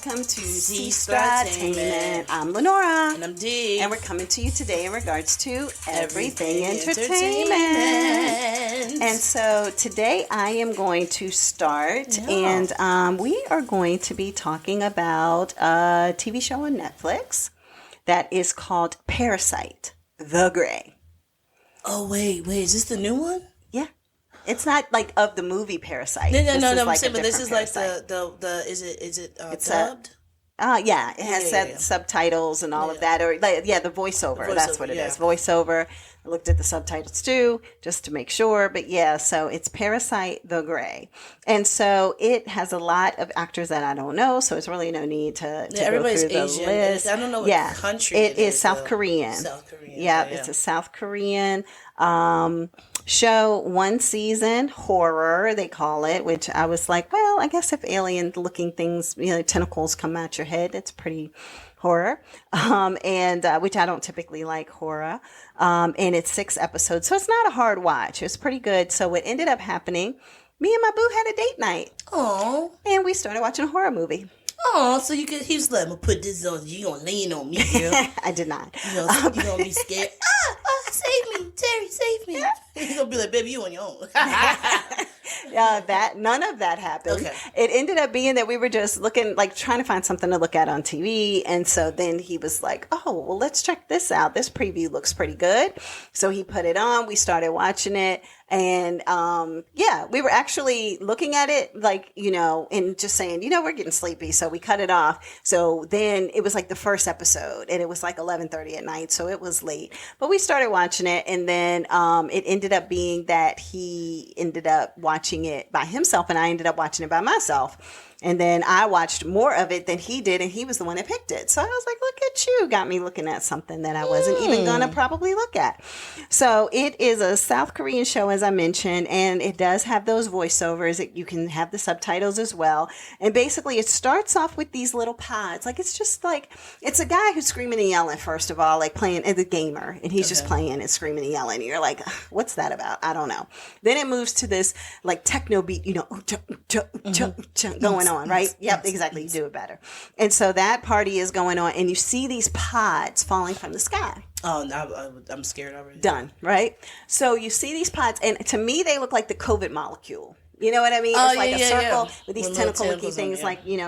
welcome to Sestra-Tainment. I'm Lenora. And I'm Dee. And we're coming to you today in regards to Everything Entertainment. And so today I am going to start, and we are going to be talking about a TV show on Netflix that is called Parasyte, The Grey. Oh, wait, is this the new one? Yeah. It's not like of the movie Parasyte. No, like I'm saying, but this is like Parasyte. the is it it's dubbed? Yeah, it has subtitles and all of that, or the voiceover. That's what it is. Voiceover. I looked at the subtitles too, just to make sure. But yeah, so it's Parasyte, The Grey, and so it has a lot of actors that I don't know. So it's really no need to everybody's go through Asian. the list. I don't know what country it is. South Korean. South Korean. Yeah, it's a South Korean show, one season, horror, they call it, which I was like, well, I guess if alien looking things, tentacles come at your head, it's pretty horror, and which I don't typically like horror, and it's 6 episodes, so it's not a hard watch. It's pretty good. So what ended up happening, me and my boo had a date night. Oh, and we started watching a horror movie. Oh, so he was like, I'm gonna put this on you, gonna lean on me, girl. I did not. You gonna be scared. Save me, Terry, save me. He's gonna be like, baby, you on your own. None of that happened. Okay. It ended up being that we were just looking, like trying to find something to look at on TV. And so then he was like, oh, well, let's check this out. This preview looks pretty good. So he put it on. We started watching it. And, we were actually looking at it like, and just saying, we're getting sleepy. So we cut it off. So then it was like the first episode and it was like 11:30 at night. So it was late, but we started watching it. And then, it ended up being that he ended up watching it by himself and I ended up watching it by myself. And then I watched more of it than he did, and he was the one that picked it. So I was like, look at you. Got me looking at something that I wasn't even going to probably look at. So it is a South Korean show, as I mentioned, and it does have those voiceovers. You can have the subtitles as well. And basically, it starts off with these little pods. Like, it's just like, it's a guy who's screaming and yelling, first of all, like playing as a gamer. And he's just playing and screaming and yelling. And you're like, what's that about? I don't know. Then it moves to this, like, techno beat, going on, right? Yep, exactly. You do it better. And so that party is going on, and you see these pods falling from the sky. Oh, no, I'm scared already. Done, right? So you see these pods, and to me, they look like the COVID molecule. You know what I mean? Oh, it's like a circle with these tentacle-looking things,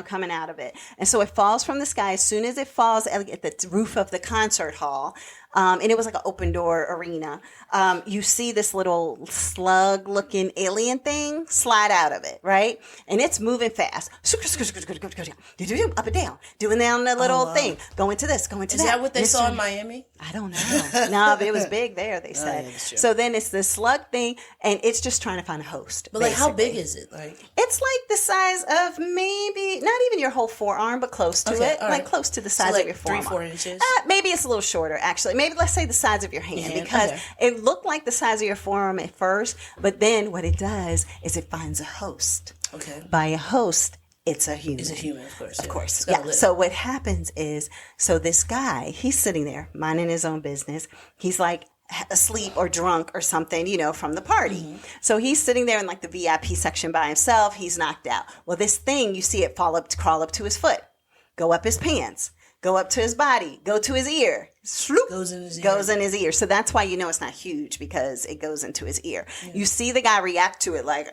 coming out of it. And so it falls from the sky. As soon as it falls at the roof of the concert hall, and it was like an open door arena, you see this little slug looking alien thing slide out of it, right? And it's moving fast. Up and down, doing down the little thing, going to this, going to that. Is that what they saw in Miami? I don't know. No, but it was big there, they said. So then it's this slug thing, and it's just trying to find a host. But how big is it? It's like the size of maybe, not even your whole forearm, but close to it. Like close to the size of your forearm. 3-4 inches? Maybe it's a little shorter, actually. Maybe let's say the size of your hand, because it looked like the size of your forearm at first, but then what it does is it finds a host. Okay. By a host, it's a human. It's a human, of course. Of course. Yeah. So what happens is, this guy, he's sitting there minding his own business. He's like asleep or drunk or something, from the party. Mm-hmm. So he's sitting there in like the VIP section by himself. He's knocked out. Well, this thing, you see it crawl up to his foot, go up his pants, go up to his body, go to his ear. Sloop, goes in his ear. So that's why it's not huge, because it goes into his ear. Yeah. You see the guy react to it like,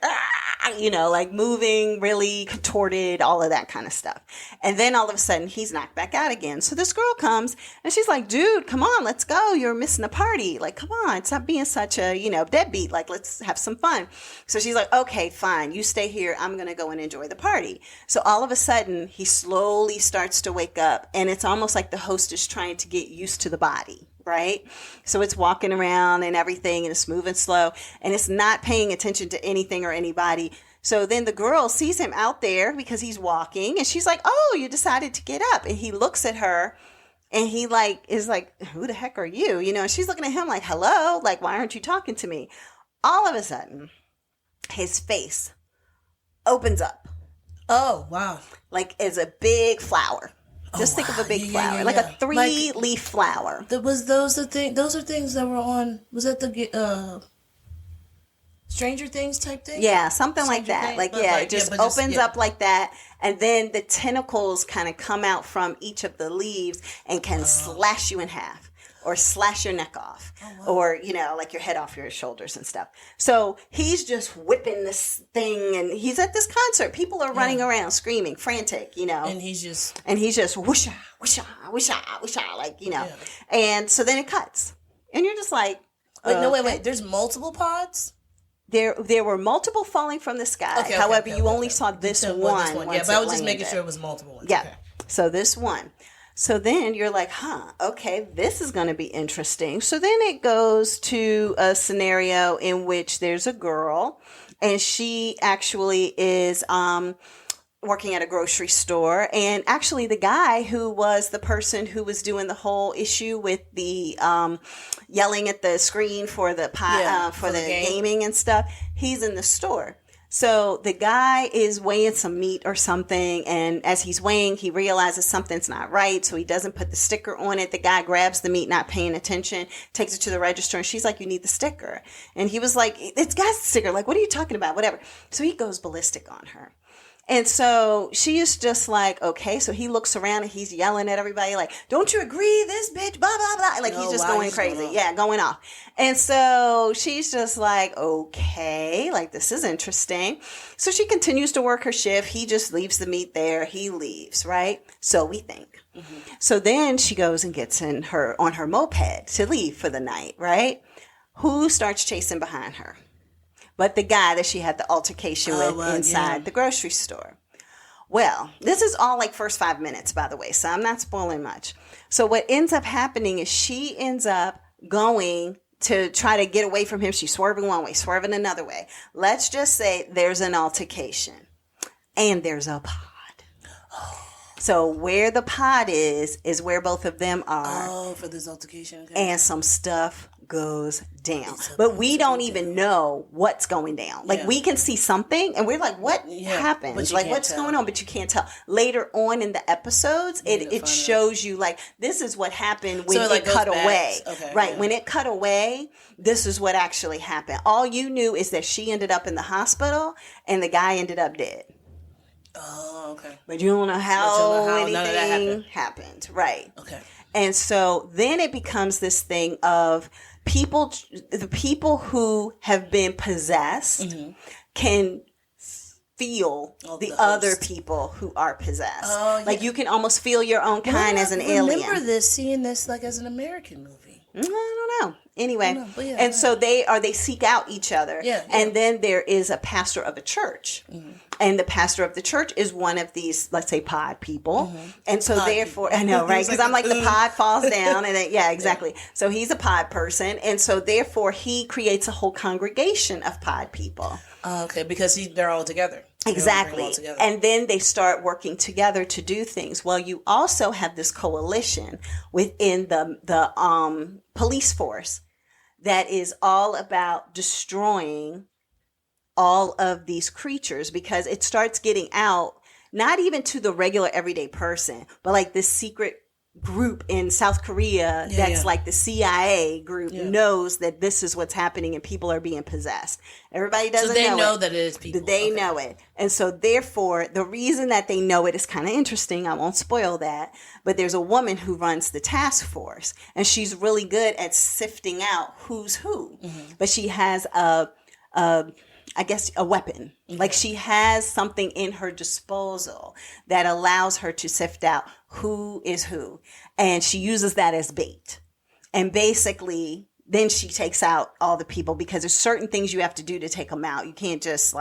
like moving, really contorted, all of that kind of stuff. And then all of a sudden he's knocked back out again. So this girl comes and she's like, dude, come on, let's go. You're missing a party. Like, come on, stop being such a, deadbeat. Like, let's have some fun. So she's like, okay, fine. You stay here. I'm going to go and enjoy the party. So all of a sudden he slowly starts to wake up, and it's almost like the host is trying to get used to the body, right? So it's walking around and everything, and it's moving slow, and it's not paying attention to anything or anybody. So then the girl sees him out there because he's walking, and she's like, oh, you decided to get up. And he looks at her, and he is like, who the heck are you? And she's looking at him like, hello, like, why aren't you talking to me? All of a sudden, his face opens up. Oh, wow. Like it's a big flower. Just think of a big flower, like a 3-leaf flower. Those are things that were on. Was that the Stranger Things type thing? Yeah, something like that. It just opens up like that, And then the tentacles kind of come out from each of the leaves and can slash you in half. Or slash your neck off, or, like your head off your shoulders and stuff. So he's just whipping this thing, and he's at this concert. People are running around screaming, frantic, And he's just whoosha, whoosha, whoosha, whoosha, like, And so then it cuts. And you're just like... Wait. There's multiple pods? There were multiple falling from the sky. However, you only saw this one. Yeah, but I was just making sure it was multiple ones. Yeah. Okay. So this one. So then you're like, okay, this is going to be interesting. So then it goes to a scenario in which there's a girl, and she actually is working at a grocery store. And actually the guy who was the person who was doing the whole issue with the yelling at the screen for the for the gaming and stuff, he's in the store. So the guy is weighing some meat or something, and as he's weighing, he realizes something's not right, so he doesn't put the sticker on it. The guy grabs the meat, not paying attention, takes it to the register, and she's like, you need the sticker. And he was like, it's got the sticker. Like, what are you talking about? Whatever. So he goes ballistic on her. And so she is just like, okay. So he looks around and he's yelling at everybody like, don't you agree, this bitch, blah, blah, blah. Like, he's just going crazy. Going off. And so she's just like, okay, like, this is interesting. So she continues to work her shift. He just leaves the meat there. He leaves, right? So we think. Mm-hmm. So then she goes and gets on her moped to leave for the night, right? Who starts chasing behind her? But the guy that she had the altercation with inside the grocery store. Well, this is all like first 5 minutes, by the way, so I'm not spoiling much. So what ends up happening is she ends up going to try to get away from him. She's swerving one way, swerving another way. Let's just say there's an altercation and there's a pod. So where the pod is where both of them are. Oh, for this altercation. Okay. And some stuff goes down. But we don't even know what's going down. Like, we can see something and we're like, what happened? Like, what's going on? But you can't tell. Later on in the episodes, it shows you, like, this is what happened when it cut away. Okay, right. When it cut away, this is what actually happened. All you knew is that she ended up in the hospital and the guy ended up dead. Oh, okay. But you don't know how anything happened. Right. Okay. And so then it becomes this thing of the people who have been possessed can feel the other people who are possessed. Oh, yeah. Like, you can almost feel your own kind as an alien. I remember seeing this like as an American movie. I don't know. Anyway, and so they seek out each other. Yeah. And then there is a pastor of a church. Mm-hmm. And the pastor of the church is one of these, let's say, pod people. Mm-hmm. And so therefore, I know, right? Because I'm like, the pod falls down. And then, exactly. Yeah. So he's a pod person. And so therefore, he creates a whole congregation of pod people. Okay, because they're all together. Exactly. And then they start working together to do things. Well, you also have this coalition within the police force that is all about destroying all of these creatures, because it starts getting out, not even to the regular everyday person, but like this secret group in South Korea that's like the CIA group knows that this is what's happening and people are being possessed. Everybody doesn't know it. So they know that it is people. They know it. And so therefore, the reason that they know it is kind of interesting. I won't spoil that. But there's a woman who runs the task force, and she's really good at sifting out who's who. Mm-hmm. But she has a weapon. Mm-hmm. Like, she has something in her disposal that allows her to sift out who is who. And she uses that as bait. And basically, then she takes out all the people, because there's certain things you have to do to take them out. You can't just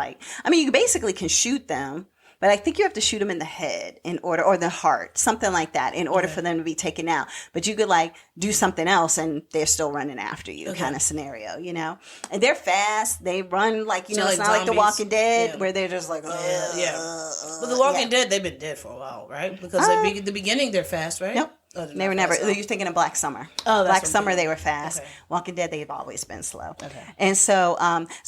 you basically can shoot them, but I think you have to shoot them in the head or the heart, something like that, in order for them to be taken out. But you could do something else and they're still running after you, kind of scenario, And they're fast. They run it's not like The Walking Dead where they're just like, but The Walking Dead, they've been dead for a while, right? Because at the beginning they're fast, right? Yep. They were never. You're thinking of Black Summer. Oh, that's Black Summer. They were fast. Okay. Walking Dead, they've always been slow. Okay. And so,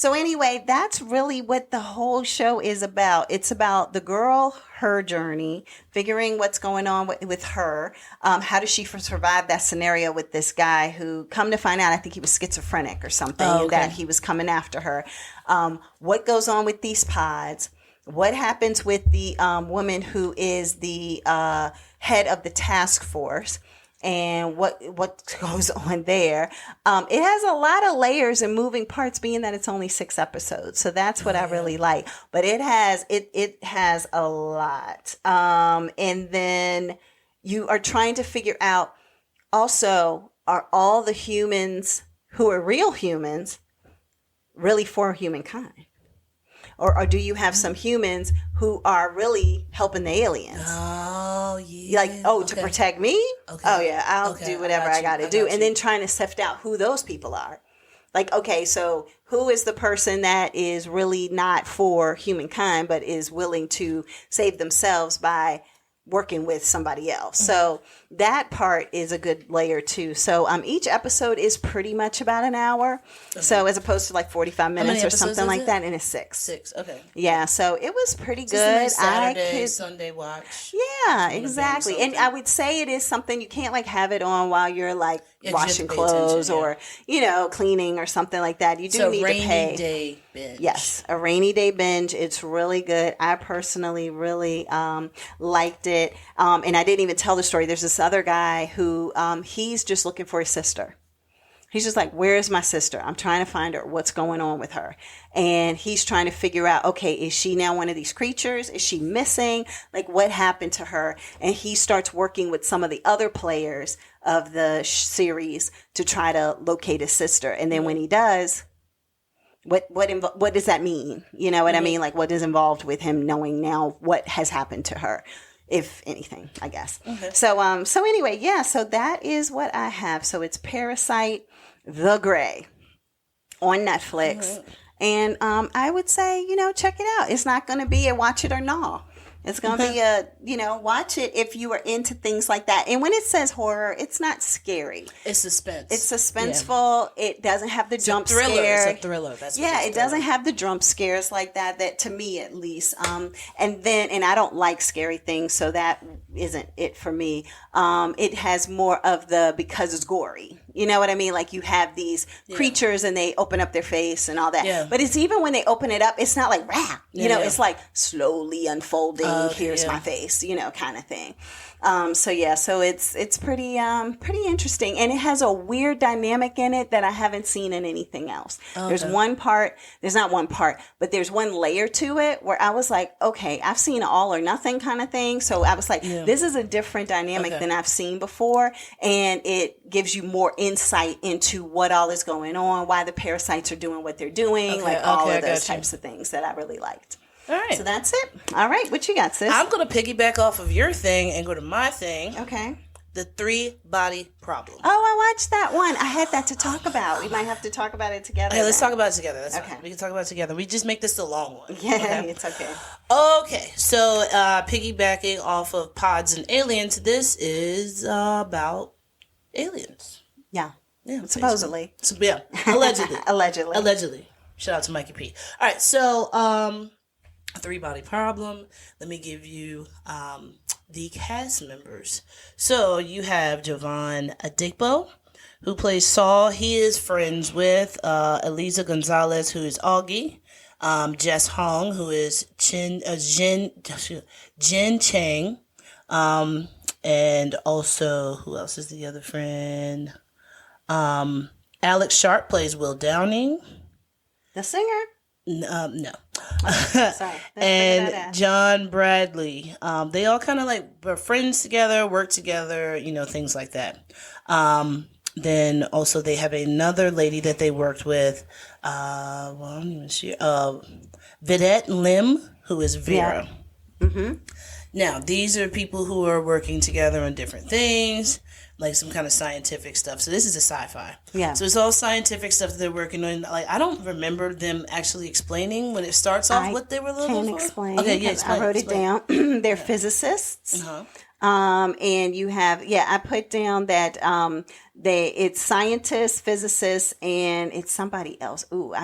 anyway, that's really what the whole show is about. It's about the girl, her journey, figuring what's going on with her. How does she survive that scenario with this guy who, come to find out, I think he was schizophrenic or something, and that he was coming after her. What goes on with these pods? What happens with the woman who is the head of the task force, and what goes on there. It has a lot of layers and moving parts, being that it's only 6 episodes. So that's what I really like. But it has a lot. And then you are trying to figure out also, are all the humans who are real humans really for humankind? Or do you have some humans who are really helping the aliens? Oh, yeah. Like, to protect me? Okay. Oh, yeah, I'll do whatever I got to do. And then trying to sift out who those people are. Like, okay, so who is the person that is really not for humankind, but is willing to save themselves by working with somebody else? So that part is a good layer too. So each episode is pretty much about an hour. So as opposed to like 45 minutes or something like that, and it's 6. 6, okay. Yeah, so it was pretty Just good. a nice Saturday, Sunday watch. Yeah, exactly. And I would say it is something you can't like have it on while you're like washing clothes or, cleaning or something like that. You do need to pay. Rainy day binge. Yes, a rainy day binge. It's really good. I personally really liked it. And I didn't even tell the story. There's this other guy who he's just looking for his sister. He's just like, where is my sister? I'm trying to find her. What's going on with her? And he's trying to figure out, okay, is she now one of these creatures? Is she missing? Like, what happened to her? And he starts working with some of the other players of the series to try to locate his sister. And then when he does, what does that mean? You know what I mean? Like, what is involved with him knowing now what has happened to her? If anything, I guess. Okay. So anyway, yeah, so that is what I have. So it's Parasyte, The Grey on Netflix. And I would say, check it out. It's not going to be a watch it or no. It's going to be a, watch it if you are into things like that. And when it says horror, it's not scary. It's suspense. It's suspenseful. Yeah. It doesn't have the jump scare. It's a thriller. That's what it doesn't have the jump scares like that to me at least. And I don't like scary things, so that isn't it for me. It has more of because it's gory. You know what I mean? Like you have these creatures and they open up their face and all that. Yeah. But it's even when they open it up, it's not like rah. It's like slowly unfolding. Here's my face, kind of thing. So it's pretty interesting, and it has a weird dynamic in it that I haven't seen in anything else. Okay. There's not one part, but there's one layer to it where I was like, okay, I've seen all or nothing kind of thing. So I was like, this is a different dynamic than I've seen before, and it gives you more insight into what all is going on, why the parasites are doing what they're doing, all of those types of things that I really liked. All right. So that's it. All right. What you got, sis? I'm going to piggyback off of your thing and go to my thing. Okay. The 3-body problem. Oh, I watched that one. I had that to talk about. We might have to talk about it together. Okay, let's talk about it together. That's okay. Fine. We can talk about it together. We just make this a long one. Yeah, okay? It's okay. Okay. So, piggybacking off of Pods and Aliens, this is about aliens. Yeah. Yeah. Supposedly. So, yeah. Allegedly. Allegedly. Shout out to Mikey P. All right. So, a 3-body problem. Let me give you the cast members. So you have Jovan Adepo, who plays Saul. He is friends with Eliza Gonzalez, who is Augie. Jess Hong, who is Jin Chang. And also, who else is the other friend? Alex Sharp plays Will Downing. The singer? No. Sorry. And John Bradley. They all kind of were friends together, work together, things like that. Then also they have another lady that they worked with. I don't even see. Vidette Lim, who is Vera. Yeah. Mm-hmm. Now, these are people who are working together on different things, like some kind of scientific stuff. So this is a sci-fi. Yeah. So it's all scientific stuff that they're working on. I don't remember them actually explaining when it starts off what they were looking for. I can explain. Okay, yeah, explain. I wrote it down. They're physicists. Uh-huh. And you have, I put down that it's scientists, physicists, and it's somebody else. Ooh,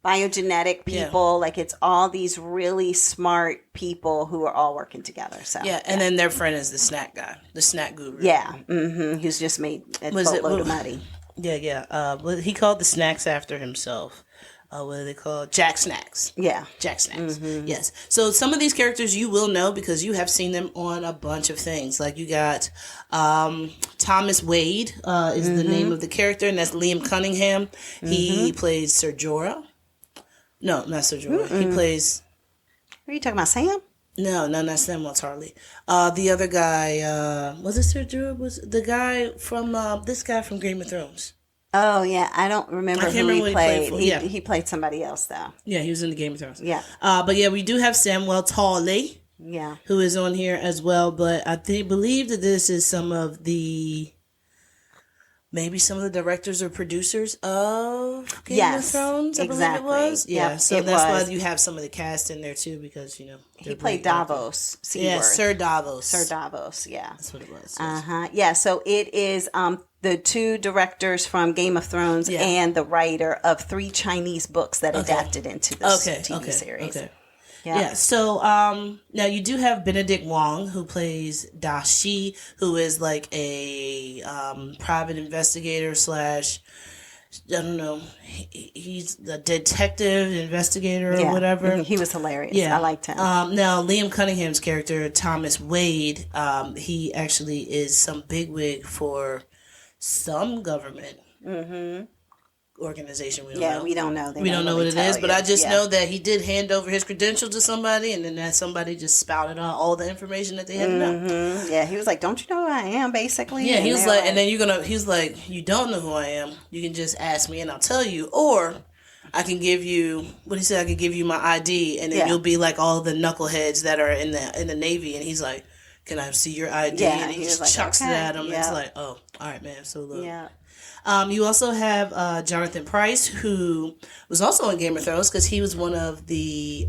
biogenetic people. Like it's all these really smart people who are all working together. So and then their friend is the snack guy, the snack guru. Yeah, who's just made a boatload of money. Yeah. He called the snacks after himself. what are they called? Jack Snacks. Yeah. Jack Snacks. Yes. So some of these characters you will know because you have seen them on a bunch of things. Like you got Thomas Wade is the name of the character, and that's Liam Cunningham. He plays Sir Jorah. No, not Sir Jorah. He plays... Are you talking about Sam? No, not Samuel Tarly. The other guy, was it Sir Jorah? Was the guy from, this guy from Game of Thrones? Oh, yeah. I don't remember who he played. Yeah. He played somebody else, though. Yeah, he was in the Game of Thrones. Yeah. But yeah, we do have Samuel Tarly. Yeah. Who is on here as well. But I believe that this is maybe some of the directors or producers of Game of Thrones, I believe it was. Yeah, yep, so that's why you have some of the cast in there too, because, he played Davos. Yeah, Sir Davos. Sir Davos, yeah. That's what it was. Yes. Yeah, so it is the two directors from Game of Thrones and the writer of 3 Chinese books that adapted into this TV series. Okay. Yeah. So now you do have Benedict Wong, who plays Da Shi, who is like a private investigator / I don't know, he's the detective investigator or whatever. He was hilarious. Yeah, I liked him. Now Liam Cunningham's character Thomas Wade, he actually is some bigwig for some government. Organization. We don't know. We don't know what it is, but I just know that he did hand over his credentials to somebody, and then that somebody just spouted out all the information that they had to know. Yeah, he was like, "Don't you know who I am?" Basically. Yeah, he was like, and then he's like, "You don't know who I am. You can just ask me, and I'll tell you, or I can give you what he said. I can give you my ID, and then you'll be like all the knuckleheads that are in the Navy." And he's like, "Can I see your ID?" And he just chucks it at him. It's like, "Oh, all right, man. So look." Yeah. You also have Jonathan Pryce, who was also in Game of Thrones because he was one of the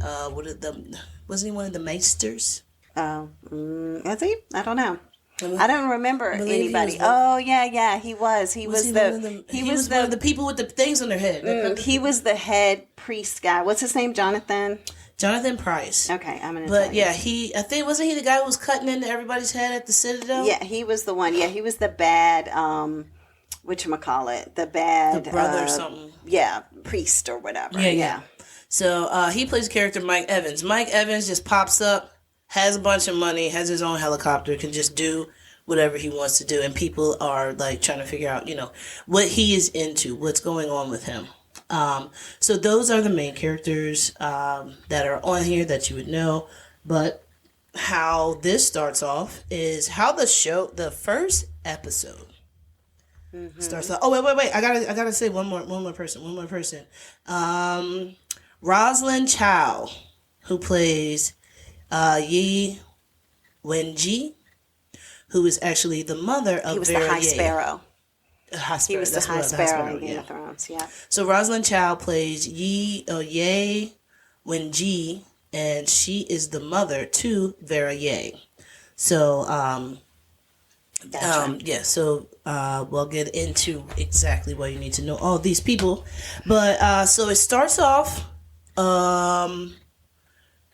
wasn't he one of the Maesters? Is he? I don't know. I don't remember anybody. He was. He was one of the people with the things on their head. He was the head priest guy. What's his name? Jonathan Price. Okay, I'm gonna. But yeah, I think wasn't he the guy who was cutting into everybody's head at the Citadel? Yeah, he was the one. Yeah, he was the bad. Whatchamacallit, the bad... The brother or something. Yeah, priest or whatever. Yeah. So he plays the character Mike Evans. Mike Evans just pops up, has a bunch of money, has his own helicopter, can just do whatever he wants to do. And people are like trying to figure out, what he is into, what's going on with him. So those are the main characters that are on here that you would know. But how this starts off is how the first episode starts off. Oh wait! I gotta say one more person. Rosalind Chow, who plays Yi Wenji, who is actually the mother of. He was Vera the High Ye. Sparrow. He was the High Sparrow in Game of Thrones. Yeah. So Rosalind Chow plays Ye Wenji, and she is the mother to Vera Ye. So so we'll get into exactly what you need to know all these people. But so it starts off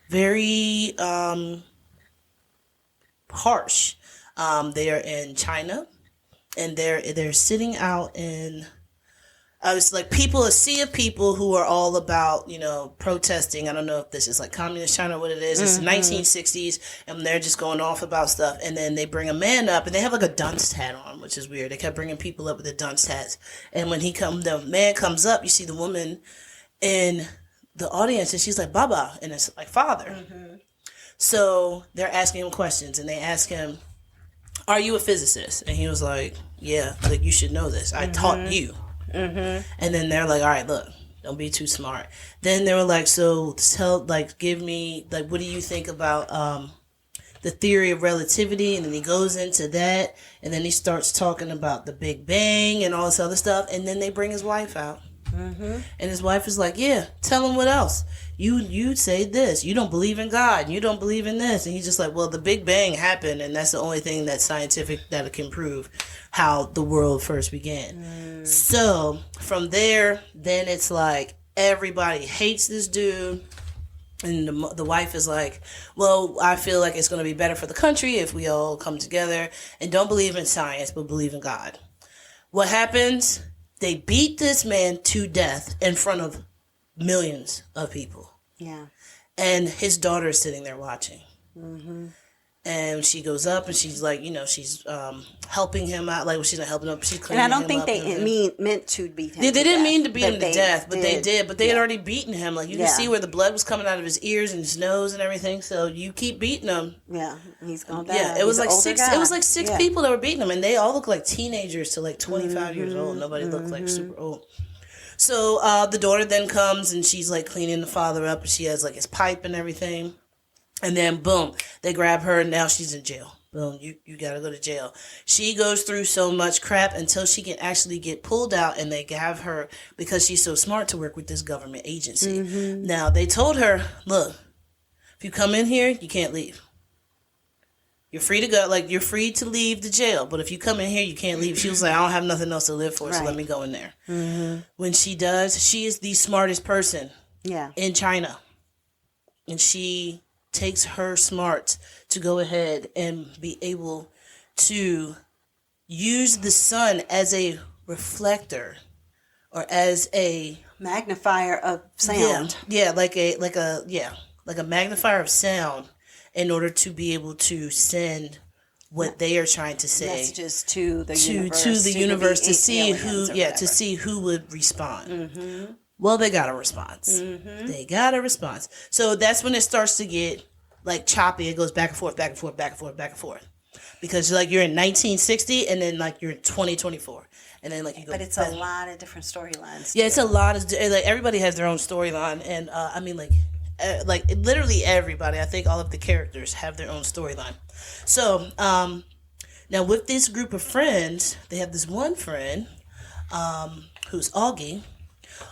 very harsh. They are in China, and they're sitting out in it's like a sea of people who are all about, protesting. I don't know if this is like communist China or what it is. It's the 1960s, and they're just going off about stuff. And then they bring a man up, and they have like a dunce hat on, which is weird. They kept bringing people up with the dunce hats. And when the man comes up, you see the woman in the audience, and she's like, Baba, and it's like father. So they're asking him questions, and they ask him, are you a physicist? And he was like, yeah, like you should know this. I taught you. And then they're like, all right, look, don't be too smart. Then they were like, so give me, like, what do you think about the theory of relativity? And then he goes into that, and then he starts talking about the Big Bang and all this other stuff. And then they bring his wife out. And his wife is like, yeah, tell him what else. You say this. You don't believe in God. You don't believe in this. And he's just like, well, the Big Bang happened, and that's the only thing that's scientific that can prove how the world first began. So from there, then it's like everybody hates this dude. And the wife is like, well, I feel like it's going to be better for the country if we all come together and don't believe in science, but believe in God. What happens? They beat this man to death in front of millions of people. Yeah. And his daughter is sitting there watching. And she goes up and she's like, she's helping him out. Like, well, she's not helping him, she's cleaning him up. And I don't think they meant to beat him. They to didn't death, mean to beat him to death, but they did. But they had already beaten him. Like, you can see where the blood was coming out of his ears and his nose and everything. So you keep beating him. Yeah, he's gonna die. Yeah, it was like six. It was like six people that were beating him, and they all look like teenagers to like 25 years old. Nobody looked like super old. So the daughter then comes and she's like cleaning the father up, and she has like his pipe and everything. And then boom, they grab her, and now she's in jail. Boom, you gotta go to jail. She goes through so much crap until she can actually get pulled out, and they have her, because she's so smart, to work with this government agency. Now, they told her, look, if you come in here, you can't leave. You're free to go, like, you're free to leave the jail, but if you come in here, you can't leave. She was like, I don't have nothing else to live for, so let me go in there. When she does, she is the smartest person in China. And she takes her smarts to go ahead and be able to use the sun as a reflector or as a magnifier of sound. Like a magnifier of sound, in order to be able to send what they are trying to say messages to the universe to see who would respond. Well, they got a response. They got a response. So that's when it starts to get like choppy. It goes back and forth, back and forth, back and forth, back and forth. Because like you're in 1960 and then like you're in 2024. And then like you go. But it's a lot of different storylines. Yeah, it's a lot of like everybody has their own storyline, and I mean like literally everybody. I think all of the characters have their own storyline. So now with this group of friends, they have this one friend who's Augie.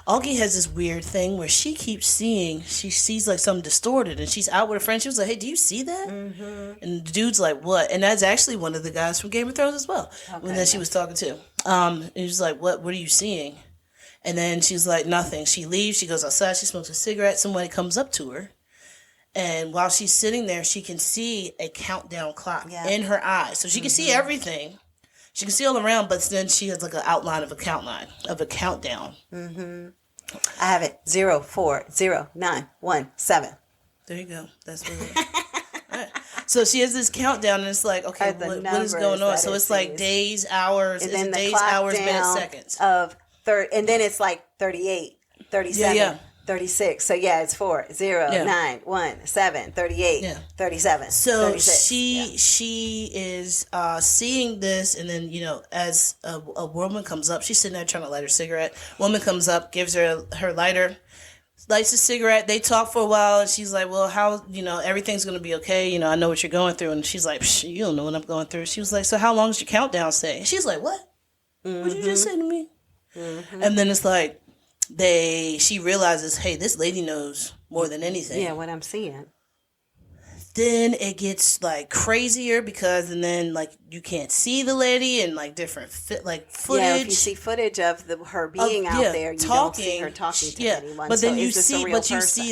Augie has this weird thing where she sees like something distorted, and she's out with a friend. She was like, hey, do you see that? And the dude's like, what? And that's actually one of the guys from Game of Thrones as well. When that she was talking to. And he was like, what are you seeing? And then she's like, nothing. She leaves, she goes outside, she smokes a cigarette, somebody comes up to her. And while she's sitting there, she can see a countdown clock in her eyes. So she can see everything. She can see all around, but then she has like an outline of a countdown. I have it 0, 4, 0, 9, 1, 7. There you go. That's what it is. All right. So she has this countdown, and it's like, okay, what is going on? So it's like days, hours, and then days, hours, minutes, seconds. And then it's like 38, 37. 36. So yeah, it's 4, 0, 9, 1, 7, 38, 37. So 36. she is seeing this, and then as a woman comes up, she's sitting there trying to light her cigarette. Woman comes up, gives her lighter, lights a cigarette. They talk for a while, and she's like, "Well, how everything's gonna be okay? I know what you're going through." And she's like, "You don't know what I'm going through." She was like, "So how long does your countdown say?" And she's like, "What? What did you just say to me?" And then it's like. She realizes, hey, this lady knows more than anything. Yeah, what I'm seeing. Then it gets like crazier and then like you can't see the lady and like different footage. Yeah, if you see footage of her being out there, you don't see her talking to anyone. But then you see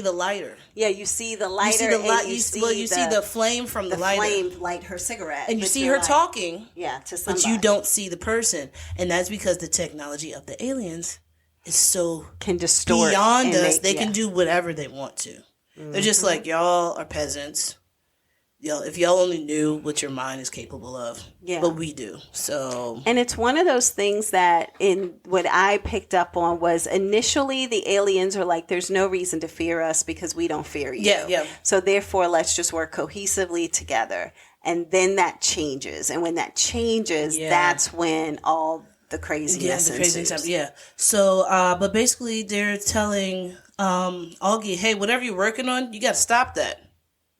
the lighter. Yeah, you see the lighter. You see the flame from the lighter. Flame light her cigarette, and you see her talking. Yeah, to somebody. But you don't see the person, and that's because the technology of the aliens is so can distort beyond us. They can do whatever they want to. They're just like, y'all are peasants. If y'all only knew what your mind is capable of. Yeah. But we do. So. And it's one of those things that in what I picked up on was initially the aliens are like, there's no reason to fear us because we don't fear you. Yeah. So therefore, let's just work cohesively together. And then that changes. And when that changes, that's when all the craziness ensues. So, but basically they're telling Augie, hey, whatever you're working on, you got to stop that.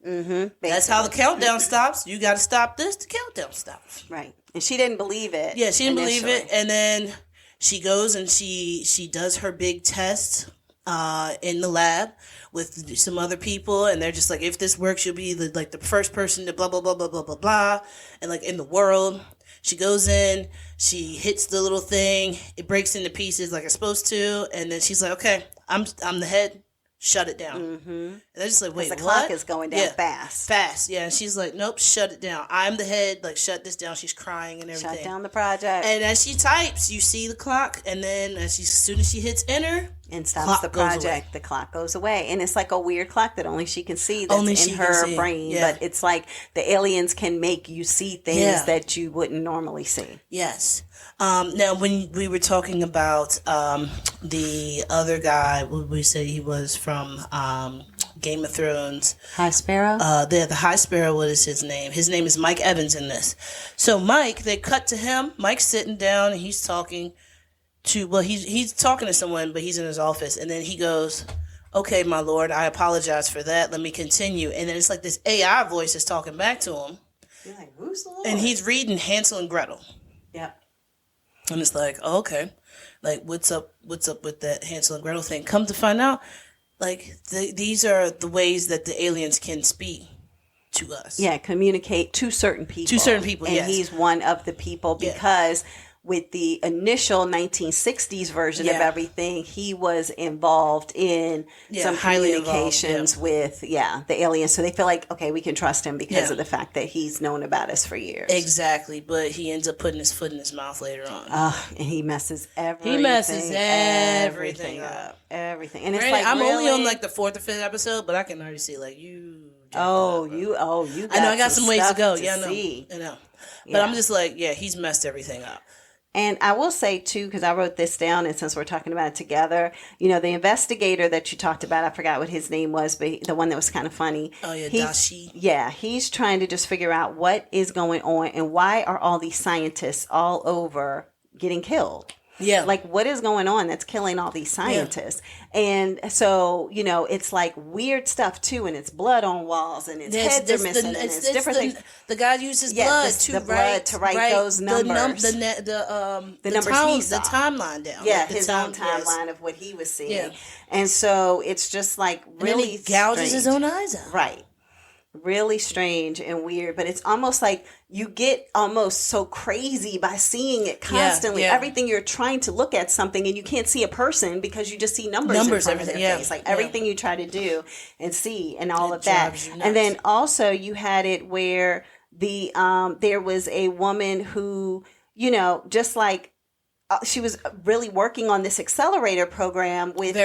That's how the countdown stops. You got to stop this. The countdown stops. Right. And she didn't believe it. Yeah, she didn't believe it. And then she goes and she does her big test in the lab with some other people, and they're just like, if this works, you'll be the first person to blah blah blah blah blah blah blah, and like in the world. She goes in, she hits the little thing, it breaks into pieces like it's supposed to, and then she's like, okay, I'm the head. shut it down. And they're just like, wait, the what? clock is going down fast. Fast, yeah. And she's like, nope, shut it down. I'm the head, like, shut this down. She's crying and everything. Shut down the project. And as she types, you see the clock, and then as soon as she hits enter, and stops the project, the clock goes away. And it's like a weird clock that only she can see, that's only in her brain. Yeah. But it's like the aliens can make you see things that you wouldn't normally see. Yes. Now, when we were talking about the other guy, what we say he was from Game of Thrones. High Sparrow? The High Sparrow, what is his name? His name is Mike Evans in this. So Mike, they cut to him. Mike's sitting down and he's talking to, well, he's talking to someone, but he's in his office. And then he goes, okay, my lord, I apologize for that. Let me continue. And then it's like this AI voice is talking back to him. You're like, who's the Lord? And he's reading Hansel and Gretel. Yeah. And it's like, oh, okay. Like, what's up with that Hansel and Gretel thing? Come to find out, like, these are the ways that the aliens can speak to us. Yeah, communicate to certain people. And yes. he's one of the people because with the initial 1960s version of everything, he was involved in some communications with the aliens. So they feel like, okay, we can trust him because of the fact that he's known about us for years. Exactly. But he ends up putting his foot in his mouth later on. And he messes everything up. Everything. And it's like, I'm only on like the 4th or 5th episode, but I can already see like you. You got I know I got some ways to go. I know. But I'm just like, he's messed everything up. And I will say, too, because I wrote this down, and since we're talking about it together, the investigator that you talked about, I forgot what his name was, but the one that was kind of funny. Oh, yeah, Dashi. Yeah, he's trying to just figure out what is going on and why are all these scientists all over getting killed. Yeah. Like, what is going on that's killing all these scientists? Yeah. And so, it's like weird stuff, too. And it's blood on walls and it's heads are missing and it's different things. The guy uses blood to write those numbers. The numbers he saw. The timeline down. Yeah, his own timeline of what he was seeing. Yeah. And so it's just like really he gouges his own eyes out. Right. Really strange and weird, but it's almost like you get almost so crazy by seeing it constantly. Yeah. Everything you're trying to look at something and you can't see a person because you just see numbers in front of their face. Like everything you try to do and see and all of that. And then also you had it where there was a woman who, just like she was really working on this accelerator program with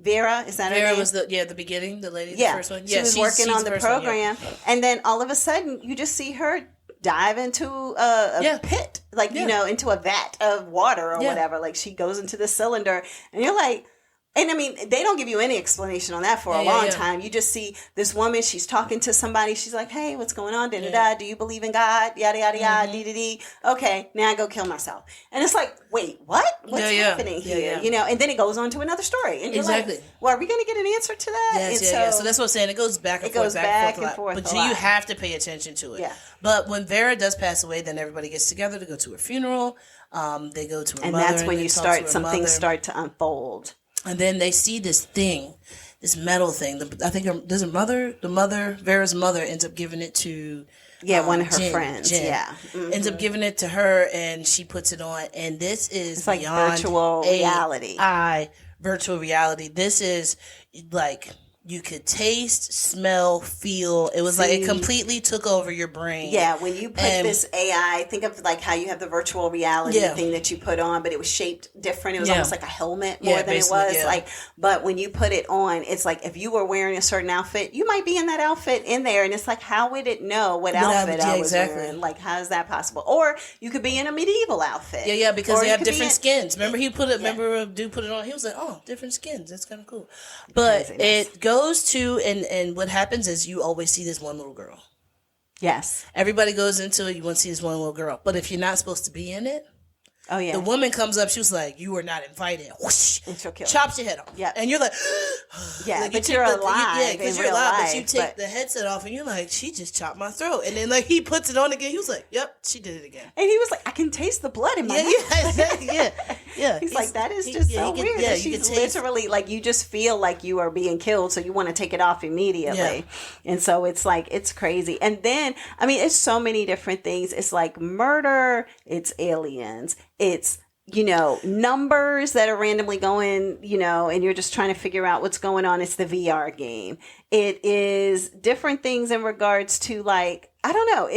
Vera, is that her name? Vera was the beginning, the lady, the first one. She was working on the program, and then all of a sudden, you just see her dive into a pit, like, into a vat of water or whatever. Like, she goes into the cylinder, and you're like, and I mean, they don't give you any explanation on that for a long time. You just see this woman, she's talking to somebody. She's like, hey, what's going on? Da-da-da. Do you believe in God? Yada, yada, yada. Dee-dee-dee. Okay, now I go kill myself. And it's like, wait, what? What's happening here? And then it goes on to another story. And you're like, well, are we going to get an answer to that? Yes, so that's what I'm saying. It goes back and forth. Back and forth. But you have to pay attention to it. Yeah. But when Vera does pass away, then everybody gets together to go to her funeral. They go to her mother. And that's when some things start to unfold. And then they see this thing, this metal thing. I think Vera's mother ends up giving it to one of her friends. Jen. Yeah, ends up giving it to her, and she puts it on. And this is it's like virtual reality. Virtual reality. This is like you could taste, smell, feel. It was like it completely took over your brain. Yeah, when you put this AI, think of like how you have the virtual reality thing that you put on, but it was shaped different. It was almost like a helmet more than it was. Like, but when you put it on, it's like if you were wearing a certain outfit, you might be in that outfit in there, and it's like, how would it know what outfit I was wearing? Like, how is that possible? Or you could be in a medieval outfit. Yeah, because they have different skins. Remember, remember a dude put it on. He was like, oh, different skins. That's kind of cool. But it goes to, and what happens is you always see this one little girl. Yes. Everybody goes into it, you want to see this one little girl. But if you're not supposed to be in it, oh yeah, the woman comes up, she was like, you are not invited. Whoosh, and she'll kill chops your head off. Yeah. And you're like, like, but you're alive. Because you're alive, but you take the headset off and you're like, she just chopped my throat. And then like he puts it on again. He was like, yep, she did it again. And he was like, I can taste the blood in my mouth. Yeah. He's like, that is just so weird. Yeah, she's literally like, you just feel like you are being killed, so you want to take it off immediately. Yeah. And so it's like, it's crazy. And then, I mean, it's so many different things. It's like murder, it's aliens, it's numbers that are randomly going, and you're just trying to figure out what's going on. It's the VR game. It is different things in regards to I don't know.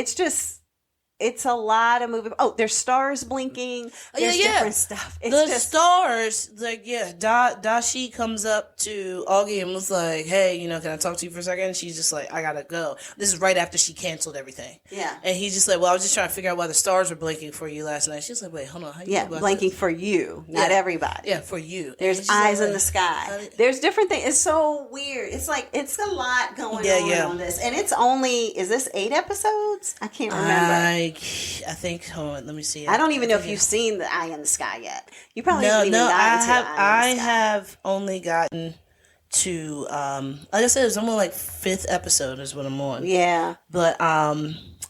It's a lot of moving. Oh, there's stars blinking. There's different stuff. It's stars, Dashi comes up to Augie and was like, hey, can I talk to you for a second? And she's just like, I gotta go. This is right after she canceled everything. Yeah. And he's just like, well, I was just trying to figure out why the stars were blinking for you last night. She's like, wait, hold on. How you feel about blinking this? for you, not everybody. Yeah, for you. There's eyes in the sky. There's different things. It's so weird. It's it's a lot going on this. And it's only, is this 8 episodes? I can't remember. I think, hold on, let me see. I don't even know if you've seen the eye in the sky yet. You probably haven't even gotten to the eye in the sky. I have only gotten to, like I said, it's almost 5th episode is what I'm on. Yeah. But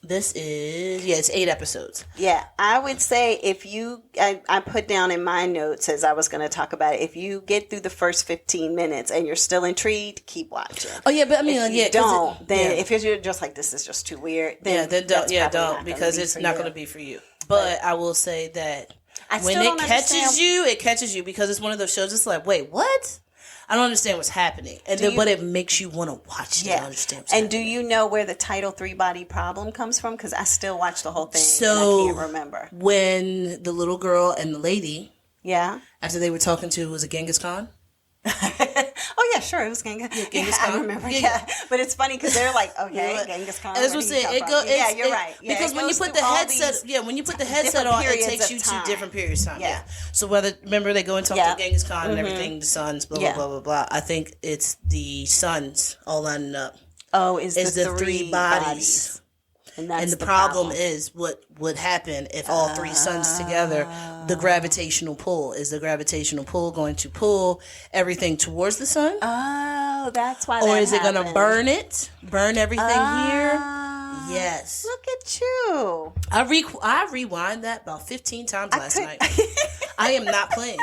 this is, it's 8 episodes. Yeah. I would say I put down in my notes as I was going to talk about it, if you get through the first 15 minutes and you're still intrigued, keep watching. Oh, yeah, but I mean, if you don't, if you're just like, this is just too weird, then don't, because it's not going to be for you. But I will say that when it catches you because it's one of those shows, it's like, wait, what? I don't understand what's happening. But it makes you want to watch it. I understand what's happening. Do you know where the title 3-body problem comes from? Because I still watch the whole thing and I can't remember. When the little girl and the lady, after they were talking to, was it Genghis Khan? Oh yeah, sure. It was Genghis. Yeah, Genghis Khan. I remember. Yeah. But it's funny because they're like, okay, Genghis Khan. That's what I'm saying. You're right. Yeah, because when you put the headset, on, it takes you to different periods of time. Yeah. So remember they go and talk to Genghis Khan and everything, the sons, blah blah blah blah blah. I think it's the sons all lining up. Oh, is the 3 bodies. And the problem is what would happen if all 3 suns together, the gravitational pull. Is the gravitational pull going to pull everything towards the sun? Oh, that's why Or is it going to burn everything here? Yes. Look at you. I rewind that about 15 times last night. I am not playing.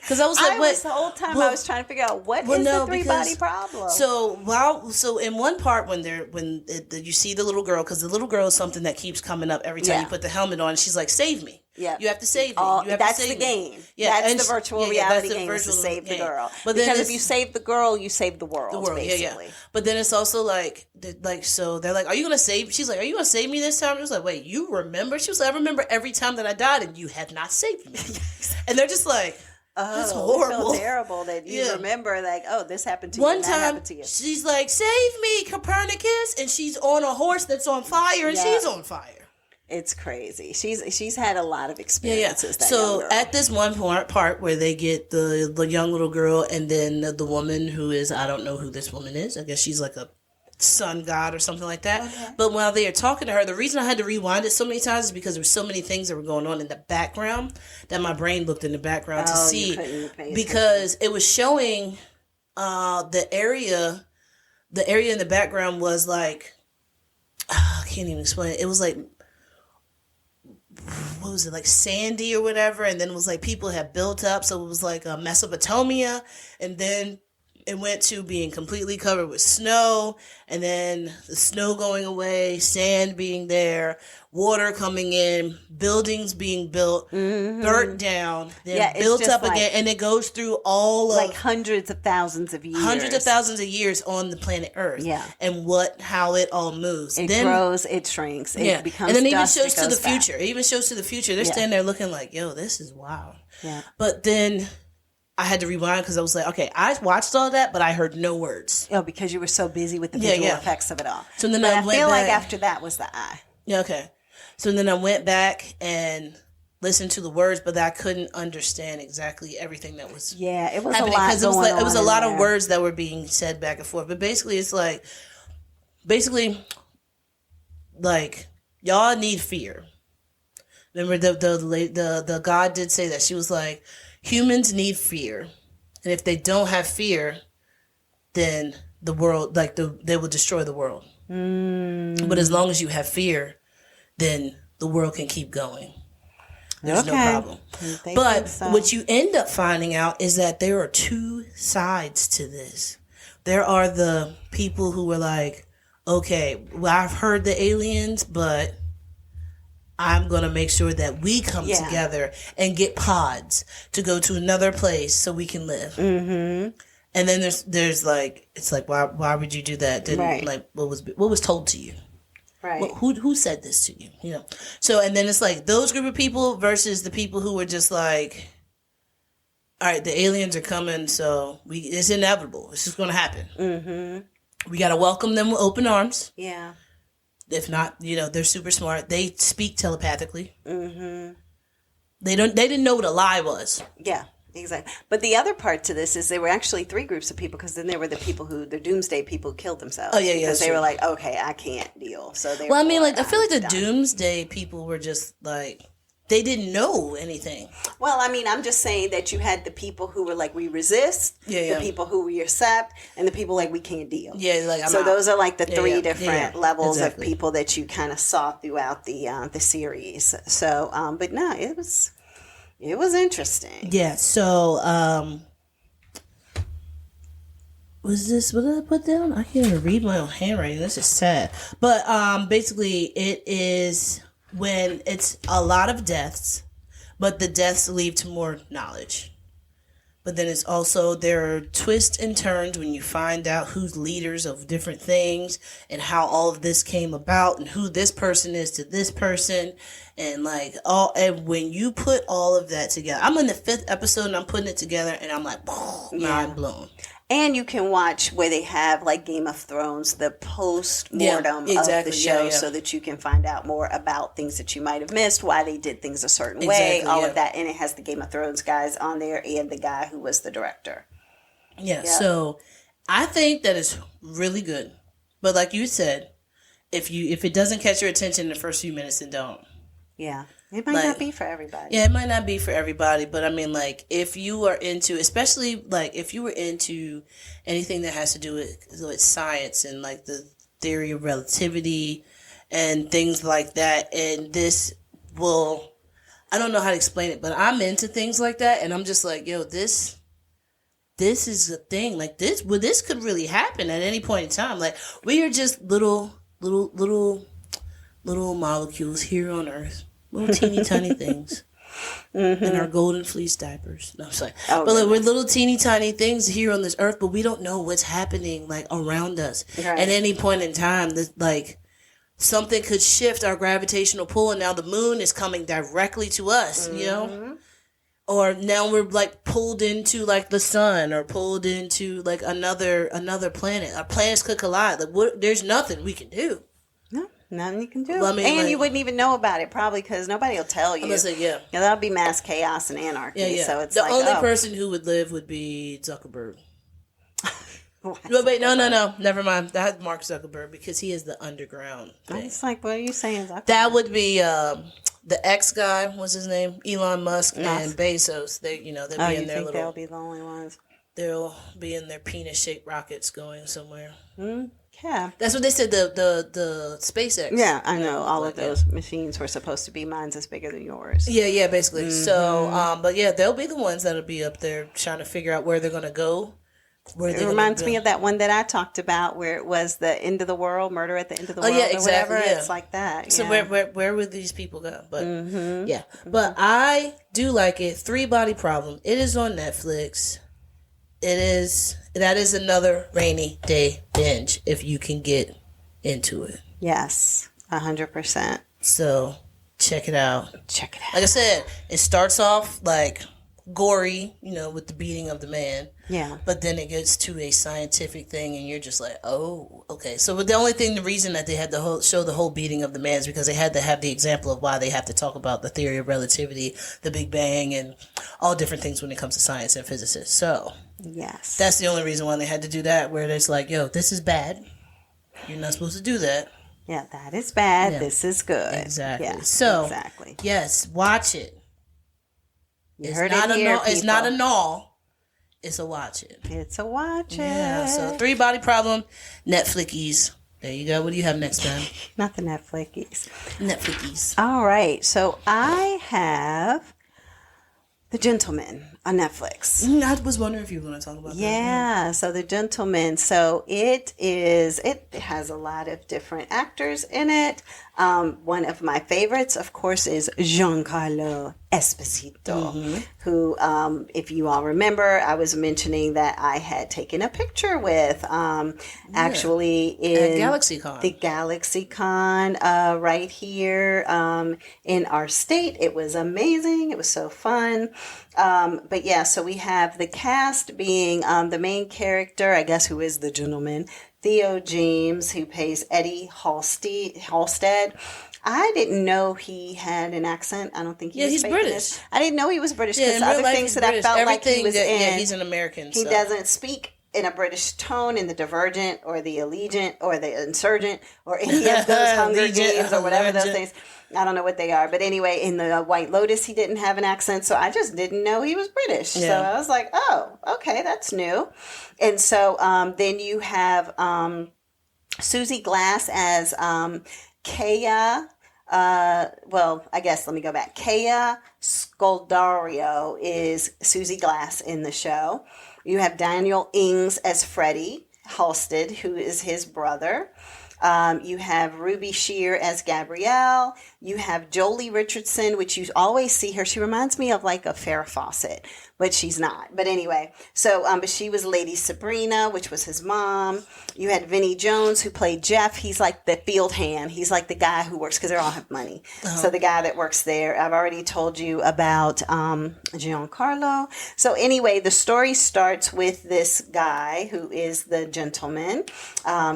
Because I was like, the whole time I was trying to figure out what is the 3-body problem. So in one part when you see the little girl, because the little girl is something that keeps coming up every time you put the helmet on, and she's like, save me. Yeah. You have to save me. That's the game. Yeah. That's the virtual reality game, is to save the girl. But because if you save the girl, you save the world, basically. But then it's also so they're like, are you going to save? She's like, are you going to save me this time? It was like, wait, you remember? She was like, I remember every time that I died and you have not saved me. And they're just like, that's horrible. So terrible that you remember, this happened to you. One time, she's like, save me, Copernicus. And she's on a horse that's on fire, and she's on fire. It's crazy. She's had a lot of experiences. Yeah. So at this one part where they get the young little girl and then the woman who is, I don't know who this woman is. I guess she's like a sun god or something like that. Okay. But while they are talking to her, the reason I had to rewind it so many times is because there were so many things that were going on in the background that my brain looked in the background to see, because it was showing the area in the background was like, I can't even explain it. It was like, what was it, like sandy or whatever, and then it was like people had built up, so it was like Mesopotamia, and then it went to being completely covered with snow, and then the snow going away, sand being there, water coming in, buildings being built, burnt down, then built up again, and it goes through all of hundreds of thousands of years on the planet Earth. Yeah, and how it all moves. It grows, it shrinks, it becomes, and then it even shows to the future. It even shows to the future. They're standing there looking like, yo, this is wild. Yeah, but then I had to rewind because I was like, okay, I watched all that, but I heard no words. Oh, because you were so busy with the visual effects of it all. So then I feel like after that was the eye. Yeah, okay. So then I went back and listened to the words, but I couldn't understand exactly everything that was it was happening, a lot because it was a lot of words that were being said back and forth. But basically, it's like, y'all need fear. Remember the God did say that. She was like, humans need fear, and if they don't have fear, then the world, they will destroy the world. But as long as you have fear, then the world can keep going. There's no problem. But what you end up finding out is that there are 2 sides to this. There are the people who were like, okay, well, I've heard the aliens, but I'm going to make sure that we come together and get pods to go to another place so we can live. Mm-hmm. And then there's like, it's like, why would you do that? Didn't like, what was told to you? Right. Who said this to you? You know? So, and then it's like those group of people versus the people who were just like, all right, the aliens are coming, so it's inevitable. It's just going to happen. Mm-hmm. We got to welcome them with open arms. Yeah. If not, they're super smart. They speak telepathically. Mm-hmm. They didn't know what a lie was. Yeah, exactly. But the other part to this is there were actually 3 groups of people, because then there were the people the doomsday people who killed themselves. Oh, yeah. Because they were like, okay, I can't deal. So they I mean, like, I feel like the doomsday people were just like, they didn't know anything. Well, I mean, I'm just saying that you had the people who were like, we resist, the people who we accept, and the people like, we can't deal. Yeah, like, I'm out. Those are like the 3 different levels of exactly. people that you kind of saw throughout the series. So, but no, it was interesting. Yeah. So, what did I put down? I can't even read my own handwriting. This is sad. But basically, it is when it's a lot of deaths, but the deaths lead to more knowledge. But then it's also, there are twists and turns when you find out who's leaders of different things and how all of this came about and who this person is to this person. And like, and when you put all of that together, I'm in the 5th episode and I'm putting it together and I'm like, mind blown. And you can watch where they have, like Game of Thrones, the post-mortem of the show, so that you can find out more about things that you might have missed, why they did things a certain way, all of that. And it has the Game of Thrones guys on there and the guy who was the director. Yeah, so I think that is really good. But like you said, if it doesn't catch your attention in the first few minutes, then don't. Yeah. It might not be for everybody. Yeah, it might not be for everybody, but I mean, like, if you are into, especially, like, if you were into anything that has to do with science and, like, the theory of relativity and things like that, and this will, I don't know how to explain it, but I'm into things like that, and I'm just like, yo, this is a thing. Like, this could really happen at any point in time. Like, we are just little molecules here on Earth. Little teeny tiny things. In our golden fleece diapers. No, I'm sorry. But like, we're little teeny tiny things here on this earth, but we don't know what's happening like around us. Right. At any point in time, like, something could shift our gravitational pull, and now the moon is coming directly to us, you know? Or now we're like pulled into like the sun, or pulled into like another planet. Our planets could collide. Like, there's nothing we can do. Nothing you can do. Well, I mean, and you wouldn't even know about it, probably, because nobody will tell you. Yeah, that'll be mass chaos and anarchy. Yeah. So it's the only person who would live would be Zuckerberg. Wait, no, never mind. That's Mark Zuckerberg, because he is the underground thing. It's like, what are you saying, Zuckerberg? That would be the X guy. What's his name? Elon Musk and Bezos. They'll be in their little. They'll be the only ones. They'll be in their penis-shaped rockets going somewhere. Yeah, that's what they said. The SpaceX. Yeah, I know. All of those machines were supposed to be mine's is bigger than yours. Yeah, basically. So, but yeah, they'll be the ones that'll be up there trying to figure out where they're gonna go. It reminds me of that one that I talked about, where it was the end of the world, murder at the end of the world, or whatever. Yeah. It's like that. So where would these people go? But but I do like it. 3-Body Problem. It is on Netflix. That is another rainy day binge if you can get into it. Yes, 100%. So check it out. Like I said, it starts off like gory, with the beating of the man. Yeah. But then it gets to a scientific thing, and you're just like, oh, okay. So the reason that they had to show the whole beating of the man is because they had to have the example of why they have to talk about the theory of relativity, the Big Bang, and all different things when it comes to science and physicists. So yes, that's the only reason why they had to do that, where it's like, yo, this is bad. You're not supposed to do that. Yeah, that is bad. Yeah. This is good. Exactly. Yeah, so, exactly. Yes, watch it. It's not a null. It's a watch it. It's a watch it. Yeah, so 3-Body Problem, Netflix. There you go. What do you have next, man? Not the Netflix. Netflix. All right. So I have The Gentleman on Netflix. I was wondering if you were going to talk about that. Yeah. So The Gentleman. So it has a lot of different actors in it. One of my favorites, of course, is Giancarlo Esposito, who, if you all remember, I was mentioning that I had taken a picture with, actually in At GalaxyCon. the GalaxyCon right here in our state. It was amazing. It was so fun. But yeah, so we have the cast being the main character, I guess, who is the gentleman, Theo James, who plays Eddie Halstead. I didn't know he had an accent. I don't think he was he's faking British. it. I didn't know he was British Yeah, because in real other life, things he's that British. I felt like Everything he was that- in. Yeah, he's an American. He so. doesn't speak in a British tone in the Divergent or the Allegiant or the Insurgent or any of those Hunger Allegiant, Games or whatever those Allegiant. things. I don't know what they are. But anyway, in the White Lotus, he didn't have an accent. So I just didn't know he was British. So Yeah. I was like, oh, okay, that's new. And so then you have Susie Glass as Kea. Well, I guess let me go back. Kea Scoldario is Susie Glass in the show. You have Daniel Ings as Freddie Halstead, who is his brother. You have Ruby Shear as Gabrielle. You have Jolie Richardson, which you always see her. She reminds me of like a Farrah Fawcett, but she's not. But anyway, so but she was Lady Sabrina, which was his mom. You had Vinnie Jones, who played Jeff. He's like the field hand. He's like the guy who works because they all have money. So the guy that works there. I've already told you about Giancarlo. So anyway, the story starts with this guy who is the gentleman.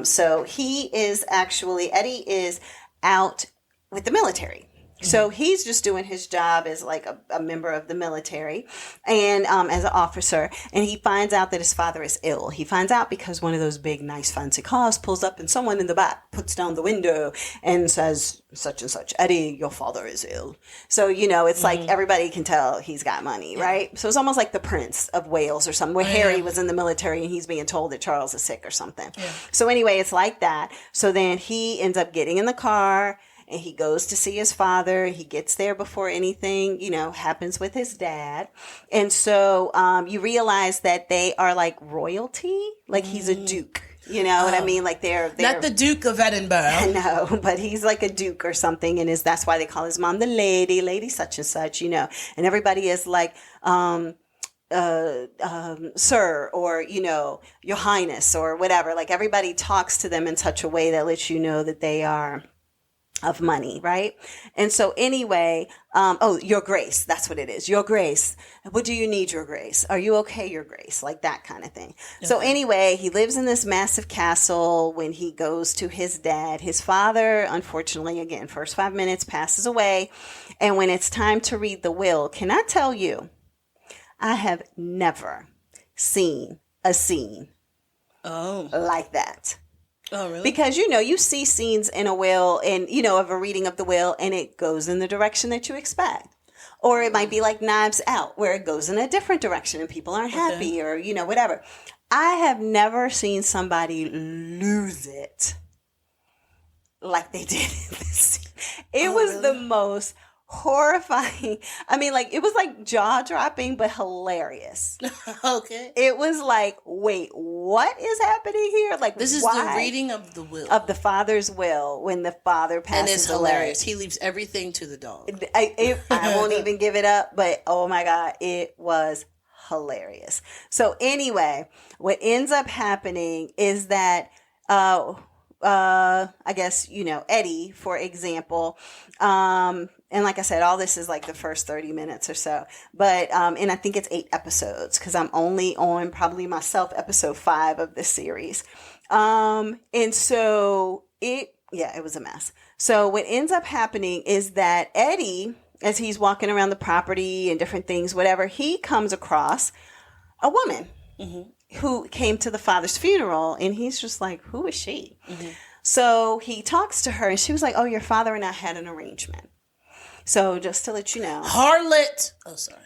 So he is actually, Eddie is out with the military. So he's just doing his job as like a member of the military and as an officer. And he finds out that his father is ill. He finds out because one of those big, nice, fancy cars pulls up and someone in the back puts down the window and says, such and such, Eddie, your father is ill. So, you know, it's like everybody can tell he's got money, right? So it's almost like the Prince of Wales or something where Harry was in the military and he's being told that Charles is sick or something. Yeah. So anyway, it's like that. So then he ends up getting in the car and he goes to see his father. He gets there before anything, you know, happens with his dad. And so you realize that they are like royalty. Like he's a duke. You know what I mean? Like they're Not the Duke of Edinburgh. No, but he's like a duke or something. And that's why they call his mom the lady such and such, you know. And everybody is like, sir, or, you know, your highness or whatever. Like everybody talks to them in such a way that lets you know that they are of money, right? And so anyway, your grace, that's what it is. Your grace. What do you need, your grace? Are you okay, your grace? Like that kind of thing. Okay. So anyway, he lives in this massive castle when he goes to his dad. His father, unfortunately, again, first 5 minutes passes away. And when it's time to read the will, can I tell you, I have never seen a scene like that. Oh, really? Because, you know, you see scenes in a will and, you know, of a reading of the will and it goes in the direction that you expect. Or it might be like Knives Out where it goes in a different direction and people aren't happy or, you know, whatever. I have never seen somebody lose it like they did in this scene. It was really? The most horrifying. I mean, like, it was like jaw-dropping, but hilarious. Okay. It was like, wait, what is happening here? Like, this is why? the reading of the will. Of the father's will when the father passes away. And it's hilarious. He leaves everything to the dog. I won't even give it up, but oh my God, it was hilarious. So anyway, what ends up happening is that, I guess, you know, Eddie, for example, and like I said, all this is like the first 30 minutes or so, but, and I think it's 8 episodes because I'm only on probably myself episode 5 of this series. And so it was a mess. So what ends up happening is that Eddie, as he's walking around the property and different things, whatever, he comes across a woman who came to the father's funeral and he's just like, who is she? So he talks to her and she was like, oh, your father and I had an arrangement. So just to let you know. Harlot. Oh, sorry.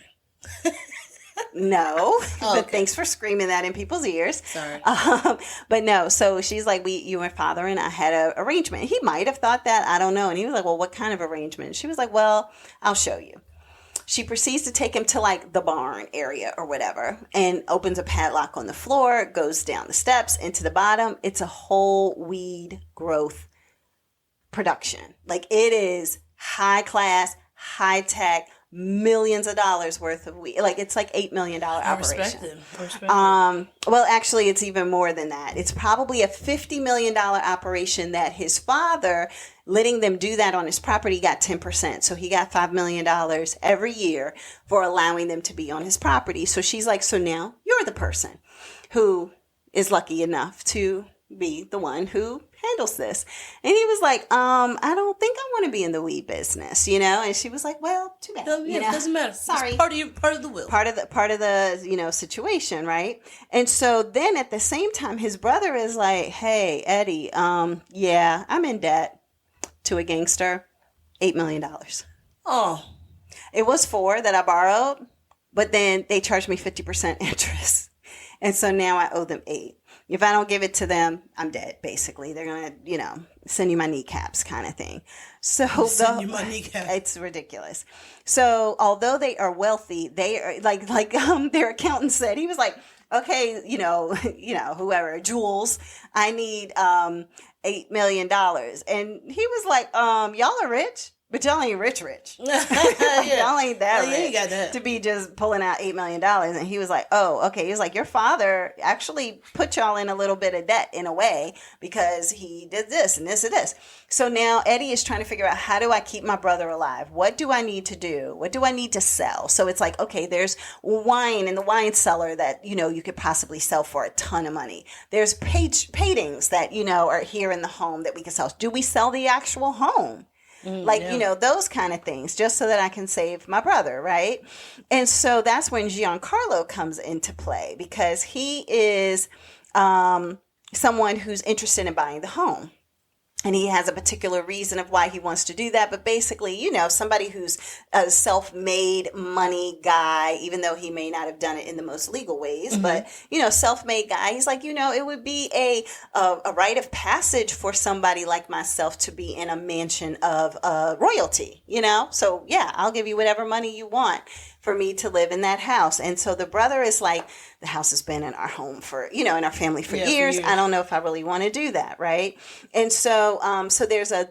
No, but thanks for screaming that in people's ears. Sorry. But no, so she's like, you and father and I had an arrangement. He might have thought that. I don't know. And he was like, well, what kind of arrangement? She was like, well, I'll show you. She proceeds to take him to like the barn area or whatever and opens a padlock on the floor, goes down the steps into the bottom. It's a whole weed growth production. Like, it is high class, high tech, millions of dollars worth of weed. Like, it's like $8 million operation. I respect it. Well, actually, it's even more than that. It's probably a $50 million operation that his father, letting them do that on his property, got 10%. So he got $5 million every year for allowing them to be on his property. So she's like, so now you're the person who is lucky enough to be the one who handles this. And he was like, I don't think I want to be in the weed business, And she was like, well, too bad. It doesn't matter. Sorry. It's part of the will. Part of the situation, right? And so then at the same time, his brother is like, hey, Eddie, yeah, I'm in debt to a gangster, $8 million. Oh. It was 4 that I borrowed, but then they charged me 50% interest. And so now I owe them 8. If I don't give it to them, I'm dead, basically. They're going to, send you my kneecaps kind of thing. So send you my kneecaps. It's ridiculous. So although they are wealthy, they are like their accountant said, he was like, okay, whoever, Jules, I need $8 million. And he was like, y'all are rich. But y'all ain't rich. Y'all ain't that rich ain't got that. to be just pulling out $8 million. And he was like, oh, okay. He was like, your father actually put y'all in a little bit of debt in a way because he did this and this and this. So now Eddie is trying to figure out, how do I keep my brother alive? What do I need to do? What do I need to sell? So it's like, okay, there's wine in the wine cellar that, you could possibly sell for a ton of money. There's paintings that, are here in the home that we can sell. Do we sell the actual home? Those kind of things, just so that I can save my brother, right? And so that's when Giancarlo comes into play, because he is someone who's interested in buying the home. And he has a particular reason of why he wants to do that. But basically, somebody who's a self-made money guy, even though he may not have done it in the most legal ways, but, self-made guy, he's like, it would be a rite of passage for somebody like myself to be in a mansion of royalty, So, yeah, I'll give you whatever money you want for me to live in that house. And so the brother is like, the house has been in our home for, in our family for years. I don't know if I really want to do that. Right. And so, so there's a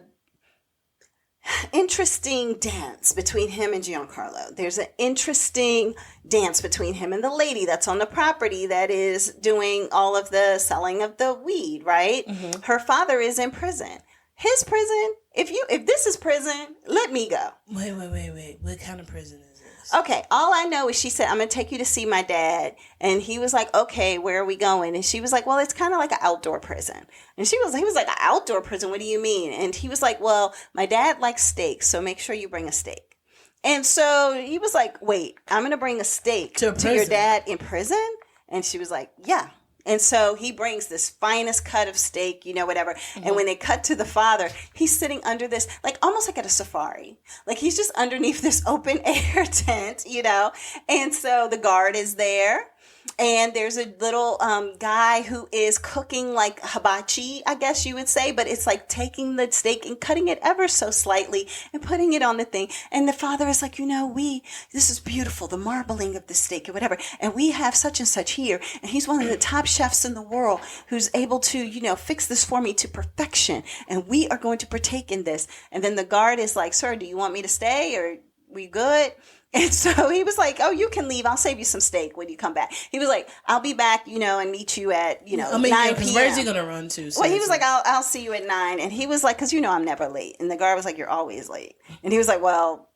interesting dance between him and Giancarlo. There's an interesting dance between him and the lady that's on the property that is doing all of the selling of the weed. Right. Mm-hmm. Her father is in prison. His prison. If this is prison, let me go. Wait. What kind of prison is this? Okay, all I know is she said, I'm going to take you to see my dad. And he was like, okay, where are we going? And she was like, well, it's kind of like an outdoor prison. And he was like, an outdoor prison? What do you mean? And he was like, well, my dad likes steak, so make sure you bring a steak. And so he was like, wait, I'm going to bring a steak to your dad in prison? And she was like, yeah. And so he brings this finest cut of steak, whatever. Mm-hmm. And when they cut to the father, he's sitting under this, like almost like at a safari. Like he's just underneath this open air tent, And so the guard is there. And there's a little guy who is cooking like hibachi, I guess you would say. But it's like taking the steak and cutting it ever so slightly and putting it on the thing. And the father is like, this is beautiful, the marbling of the steak or whatever. And we have such and such here. And he's one of the top chefs in the world who's able to, fix this for me to perfection. And we are going to partake in this. And then the guard is like, sir, do you want me to stay or we good? And so he was like, oh, you can leave. I'll save you some steak when you come back. He was like, I'll be back, and meet you at, 9 p.m. Where's he going to run to? Well, he was like, I'll see you at 9. And he was like, because I'm never late. And the guard was like, you're always late. And he was like, well,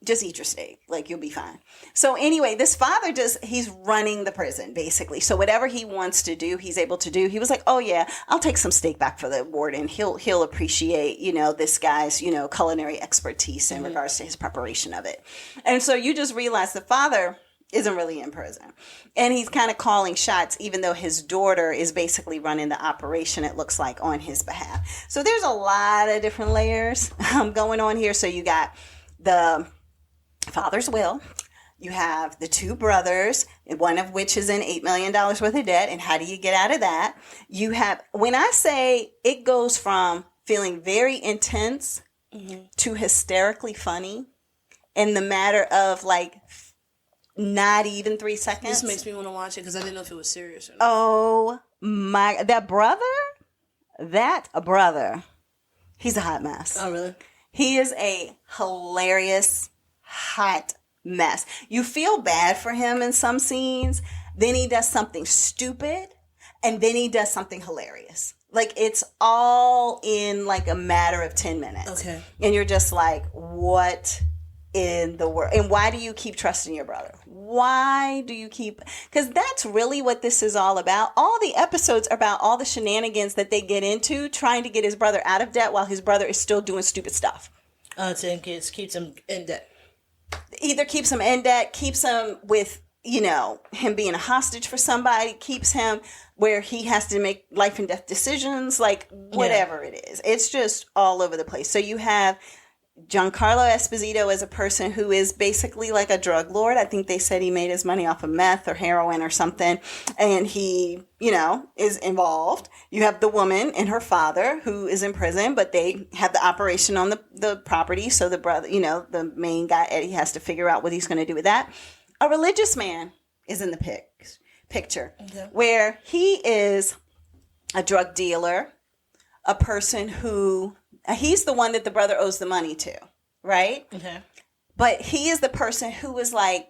just eat your steak. Like, you'll be fine. So anyway, this father he's running the prison, basically. So whatever he wants to do, he's able to do. He was like, oh, yeah, I'll take some steak back for the warden. He'll appreciate, this guy's, culinary expertise in regards to his preparation of it. And so you just realize the father isn't really in prison. And he's kind of calling shots, even though his daughter is basically running the operation, it looks like, on his behalf. So there's a lot of different layers going on here. So you got the father's will. You have the 2 brothers, one of which is in $8 million worth of debt. And how do you get out of that? You have, when I say it goes from feeling very intense to hysterically funny in the matter of like not even 3 seconds. This makes me want to watch it because I didn't know if it was serious or not. Oh my, that brother, He's a hot mess. Oh, really? He is a hilarious, hot mess. You feel bad for him in some scenes. Then he does something stupid. And then he does something hilarious. Like, it's all in like a matter of 10 minutes. Okay. And you're just like, what in the world? And why do you keep trusting your brother? Why do you keep? Because that's really what this is all about. All the episodes are about all the shenanigans that they get into trying to get his brother out of debt while his brother is still doing stupid stuff. So keeps him in debt. Either keeps him in debt, keeps him with, him being a hostage for somebody, keeps him where he has to make life and death decisions, like whatever it is. It's just all over the place. So you have Giancarlo Esposito as a person who is basically like a drug lord. I think they said he made his money off of meth or heroin or something. And he, is involved. You have the woman and her father who is in prison, but they have the operation on the property. So the brother, the main guy, Eddie, has to figure out what he's going to do with that. A religious man is in the picture where he is a drug dealer, a person who, he's the one that the brother owes the money to, right? Okay. But he is the person who was like,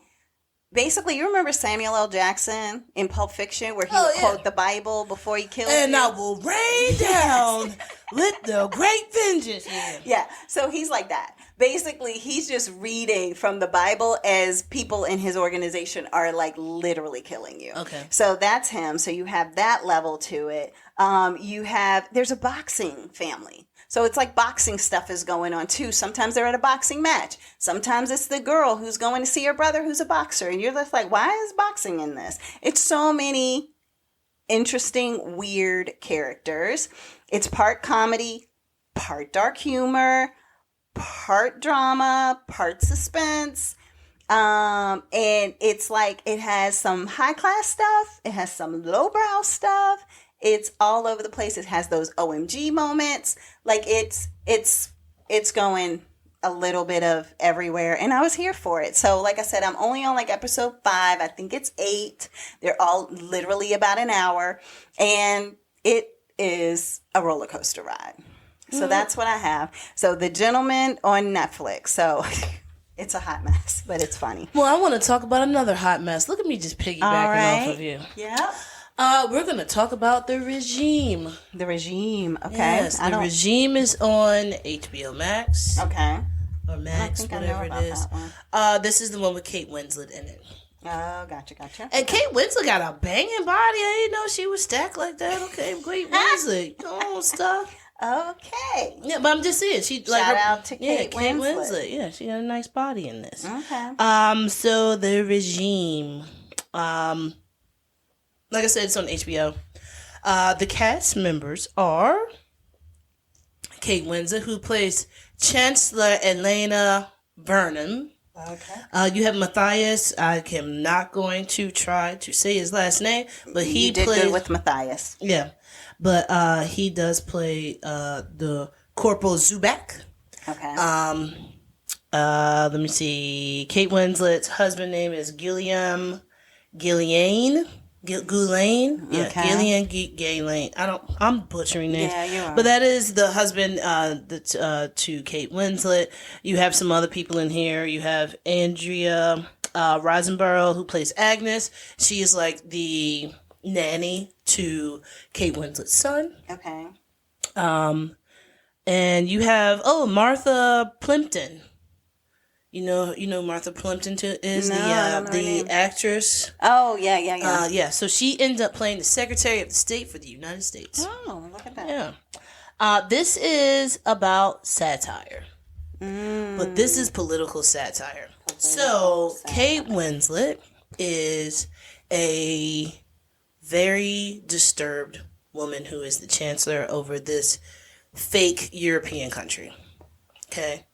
basically, you remember Samuel L. Jackson in Pulp Fiction where he would quote the Bible before he killed you? And I will rain down with the great vengeance. Yeah, so he's like that. Basically, he's just reading from the Bible as people in his organization are like literally killing you. Okay. So that's him. So you have that level to it. There's a boxing family. So it's like boxing stuff is going on too. Sometimes they're at a boxing match. Sometimes it's the girl who's going to see her brother who's a boxer. And you're just like, why is boxing in this? It's so many interesting, weird characters. It's part comedy, part dark humor, part drama, part suspense. And it's like, it has some high class stuff. It has some lowbrow stuff. It's all over the place. It has those OMG moments. Like it's going a little bit of everywhere. And I was here for it. So like I said, I'm only on like episode 5. I think it's 8. They're all literally about an hour. And it is a roller coaster ride. So that's what I have. So The Gentleman on Netflix. So it's a hot mess, but it's funny. Well, I want to talk about another hot mess. Look at me just piggybacking off of you. Yeah. We're going to talk about The Regime. The Regime. Okay. Yes, The Regime is on HBO Max. Okay. Or Max, whatever it is. This is the one with Kate Winslet in it. Oh, gotcha. And Kate Winslet got a banging body. I didn't know she was stacked like that. Okay, Kate Winslet. Come on, stuff. Okay. Yeah, but I'm just saying, Shout out to Kate Winslet. Yeah, she got a nice body in this. Okay. So The Regime. Like I said, it's on HBO. The cast members are Kate Winslet, who plays Chancellor Elena Vernon. Okay. You have Matthias. I am not going to try to say his last name, but he did plays good with Matthias. Yeah, but he does play the Corporal Zubak. Okay. Let me see. Kate Winslet's husband name is Ghislaine. Ghislaine. Yeah, Okay. Ghislaine. I'm butchering names. Yeah, you are. But that is the husband to Kate Winslet. You have some other people in here. You have Andrea Riseborough, who plays Agnes. She is like the nanny to Kate Winslet's son. Okay. And you have Martha Plimpton. You know Martha Plimpton is the actress. Oh, yeah. Yeah, so she ends up playing the Secretary of the State for the United States. Oh, look at that. Yeah. This is about satire. But this is political satire. Kate Winslet is a very disturbed woman who is the chancellor over this fake European country. Okay?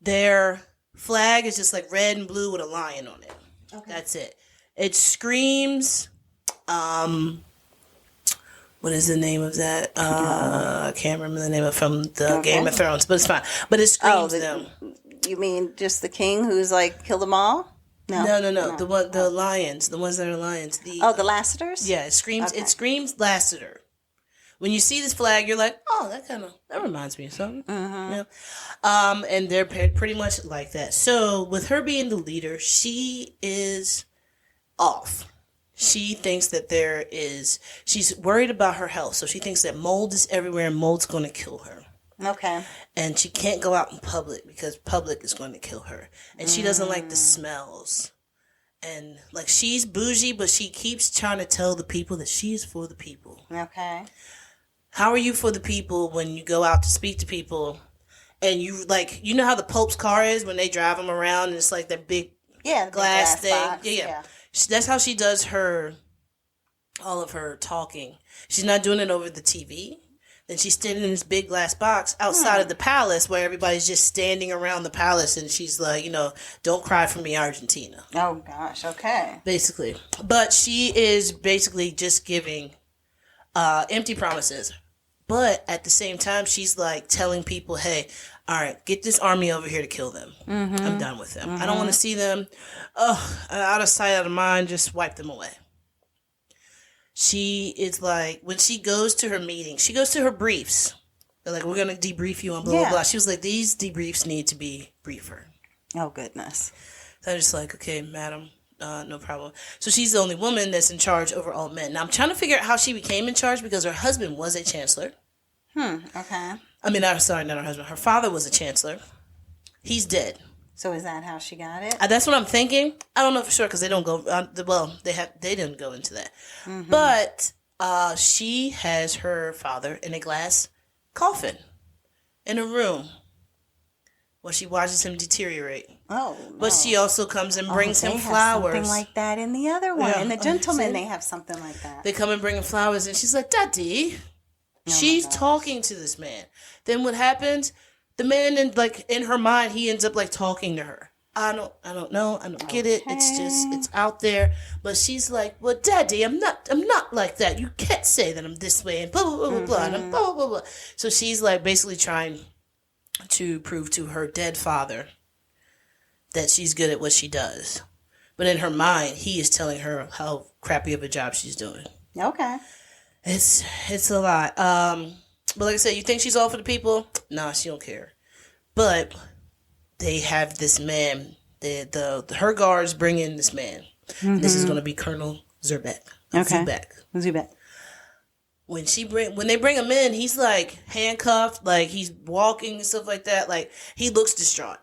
Their flag is just like red and blue with a lion on it. Okay. That's it. It screams, what is the name of that? I can't remember the name of from the Game of Thrones, but it's fine. But it screams them. You mean just the king who's like killed them all? No. The lions, the ones that are lions. The Lassiters? Yeah, it screams. Okay. It screams Lassiter, when you see this flag, you're like, oh, that reminds me of something. Yeah. And they're pretty much like that. So with her being the leader, she is off. She thinks that she's worried about her health. So she thinks that mold is everywhere and mold's going to kill her. Okay. And she can't go out in public because public is going to kill her. And she doesn't like the smells. And like, she's bougie, but she keeps trying to tell the people that she is for the people. Okay. How are you for the people when you go out to speak to people and you like, you know how the Pope's car is when they drive them around and it's like that big glass thing? Box. Yeah. That's how she does all of her talking. She's not doing it over the TV. Then she's standing in this big glass box outside of the palace where everybody's just standing around the palace. And she's like, don't cry for me, Argentina. Oh, gosh. Okay. Basically. But she is basically just giving empty promises. But at the same time, she's like telling people, hey, all right, get this army over here to kill them. I'm done with them. I don't want to see them. Out of sight, out of mind, just wipe them away. She is like, when she goes to her meeting, she goes to her briefs. They're like, we're going to debrief you on blah, blah, blah. She was like, these debriefs need to be briefer. Oh, goodness. So I'm just like, okay, madam, no problem. So she's the only woman that's in charge over all men. Now, I'm trying to figure out how she became in charge because her husband was a chancellor. Okay. I mean, sorry, not her husband. Her father was a chancellor. He's dead. So is that how she got it? That's what I'm thinking. I don't know for sure because they don't go. They didn't go into that. But she has her father in a glass coffin in a room while she watches him deteriorate. Oh, no. But she also comes and brings him They flowers. have something like that in the other one. Yeah. In the Gentlemen, they have something like that. They come and bring him flowers, and she's like, "Daddy." She's talking to this man. Then what happens? The man in her mind, he ends up like talking to her. I don't know. I don't get it. It's out there. But she's like, well, Daddy, I'm not like that. You can't say that I'm this way and blah, blah, blah, blah, blah, and blah, blah, blah. So she's like basically trying to prove to her dead father that she's good at what she does. But in her mind, he is telling her how crappy of a job she's doing. Okay. It's a lot. But like I said, you think she's all for the people? Nah, she don't care. But they have this man. Her guards bring in this man. This is going to be Colonel Zerbeck. Okay. Zubek. When they bring him in, he's like handcuffed, like he's walking and stuff like that. Like he looks distraught.